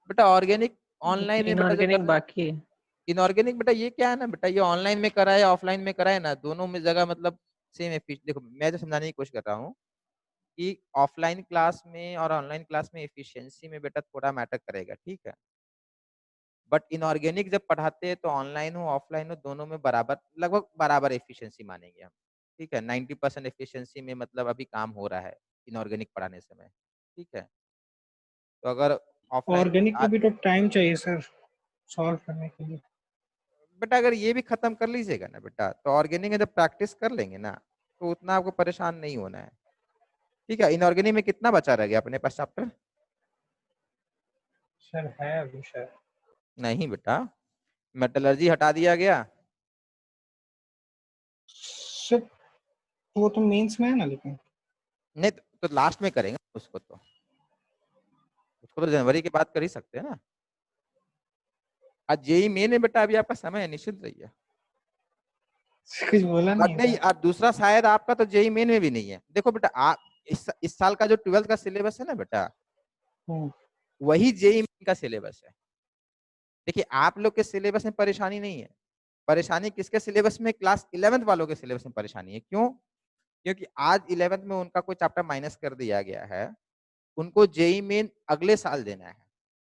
बेटा ऑर्गेनिक अभी तो ऑनलाइन में बेटा जो इनऑर्गेनिक करने, बाकी है। इनऑर्गेनिक बेटा ये क्या है ना बेटा, ये ऑनलाइन में कराए ऑफलाइन में कराए ना, दोनों में जगह मतलब सेम है। देखो मैं जो समझाने की कोशिश कर रहा हूँ कि ऑफलाइन क्लास में और ऑनलाइन क्लास में एफिशिएंसी में बेटा थोड़ा मैटर करेगा, ठीक है? बट इनऑर्गेनिक जब पढ़ाते हैं तो ऑनलाइन हो ऑफलाइन हो दोनों में बराबर, लगभग बराबर एफिशिएंसी मानेंगे हम। ठीक है, 90% एफिशिएंसी में मतलब अभी काम हो रहा है इनऑर्गेनिक पढ़ाने समय। ठीक है, तो अगर ऑफलाइन ऑर्गेनिक को भी तो टाइम चाहिए सर सॉल्व करने के लिए। बेटा अगर ये भी खत्म कर लीजिएगा ना बेटा, तो ऑर्गेनिक में जब प्रैक्टिस कर लेंगे ना, तो उतना आपको परेशान नहीं होना है। ठीक है, इनऑर्गेनिक में कितना बचा रह गया अपने पास चैप्टर? सर है अभी शायद। नहीं बेटा, मेटलर्जी हटा दिया गया। सर वो तो मेंस में है ना लेकिन। नहीं तो लास्ट में करेंगे उसको, तो उसको तो जनवरी के बाद कर ही सकते हैं ना। आज जेई मेन है बेटा, अभी आपका समय है, निश्चिंत रहिए। कुछ बोला और नहीं नहीं, था। और दूसरा शायद आपका तो जेई मेन में भी नहीं है। देखो बेटा, आप इस साल का जो 12th का सिलेबस है ना बेटा, हम्म। वही जेई मेन का सिलेबस है। देखिए आप लोग के सिलेबस में परेशानी नहीं है, परेशानी किसके सिलेबस में? क्लास 11th वालों के सिलेबस में परेशानी है। क्यों? क्योंकि आज 11th में उनका कोई चैप्टर माइनस कर दिया गया है, उनको जेई मेन अगले साल देना है।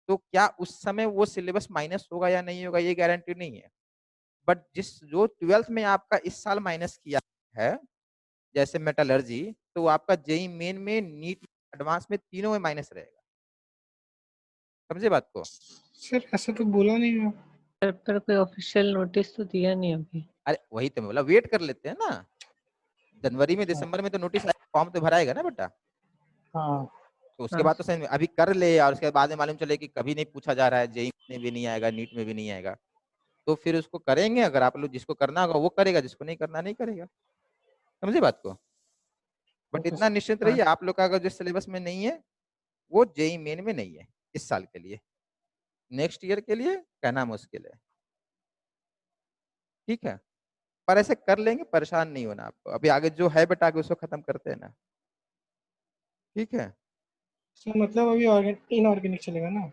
तो क्या उस समय वो सिलेबस माइनस होगा या नहीं होगा, ये गारंटी नहीं है। बट जो 12th में आपका इस साल माइनस किया है, जैसे मेटलर्जी, तो आपका जेई मेन में, नीट, एडवांस में, तीनों में माइनस रहेगा। समझे बात को? सर ऐसा तो बोला नहीं है। सर पर कोई ऑफिशियल नोटिस तो दिया नहीं अभी। अरे वही तो मैं बोला, वेट कर लेते हैं ना, जनवरी में दिसंबर में तो नोटिस फॉर्म तो भराएगा ना बेटा, हाँ तो उसके हाँ बाद तो सही में अभी कर ले, और उसके बाद में मालूम चले कि कभी नहीं पूछा जा रहा है, जेई में भी नहीं आएगा, नीट में भी नहीं आएगा, तो फिर उसको करेंगे। अगर आप लोग जिसको करना होगा वो करेगा, जिसको नहीं करना नहीं करेगा। समझे बात को? बट ओके इतना सर। निश्चिंत हाँ रहिए, आप लोग का अगर जो सिलेबस में नहीं है वो जेई मेन में नहीं है इस साल के लिए, नेक्स्ट ईयर के लिए कहना मुश्किल है, ठीक है? पर ऐसे कर लेंगे, परेशान नहीं होना आपको। अभी आगे जो है बेटा आगे उसको खत्म करते हैं ना, ठीक है? सर मतलब अभी इनऑर्गेनिक चलेगा ना?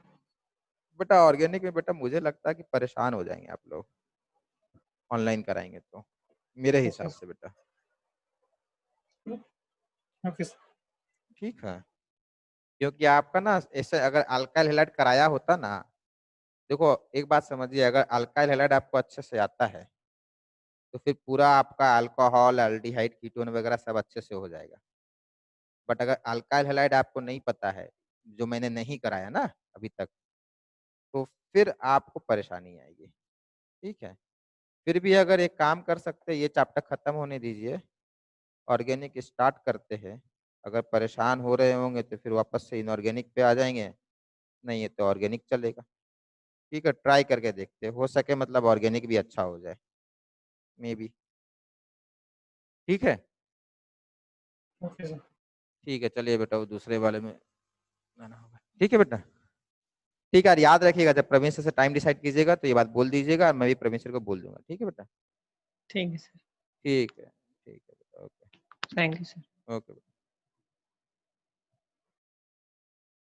बेटा ऑर्गेनिक में बेटा मुझे लगता है कि परेशान हो जाएंगे आप लोग ऑनलाइन कराएंगे तो, मेरे ओके हिसाब से बेटा, ओके सर। ठीक है? क्योंकि आपका ना ऐसे अगर अल्काइल हैलाइड कराया होता ना, देखो एक बात समझिए, अगर अल्काइल हैलाइड आपको अच्छे से आता है तो फिर पूरा आपका अल्कोहल, एल्डिहाइड, कीटोन वगैरह सब अच्छे से हो जाएगा। बट अगर अल्काइल हैलाइड आपको नहीं पता है, जो मैंने नहीं कराया ना अभी तक, तो फिर आपको परेशानी आएगी, ठीक है? फिर भी अगर एक काम कर सकते हैं, ये चैप्टर खत्म होने दीजिए, ऑर्गेनिक स्टार्ट करते हैं। अगर परेशान हो रहे होंगे तो फिर वापस से इनऑर्गेनिक पे आ जाएंगे, नहीं है तो ऑर्गेनिक चलेगा, ठीक है? ट्राई करके देखते हैं, हो सके मतलब ऑर्गेनिक भी अच्छा हो जाए, मे बी, ठीक है? Okay sir. ठीक है, चलिए बेटा वो दूसरे वाले में आना होगा, ठीक है बेटा? ठीक है यार, याद रखिएगा जब प्रवीण सर से टाइम डिसाइड कीजिएगा तो ये बात बोल दीजिएगा, और मैं भी प्रवीण सर को बोल दूंगा, ठीक है बेटा? ठीक है सर। ठीक है बेटा, okay thank you sir. Okay.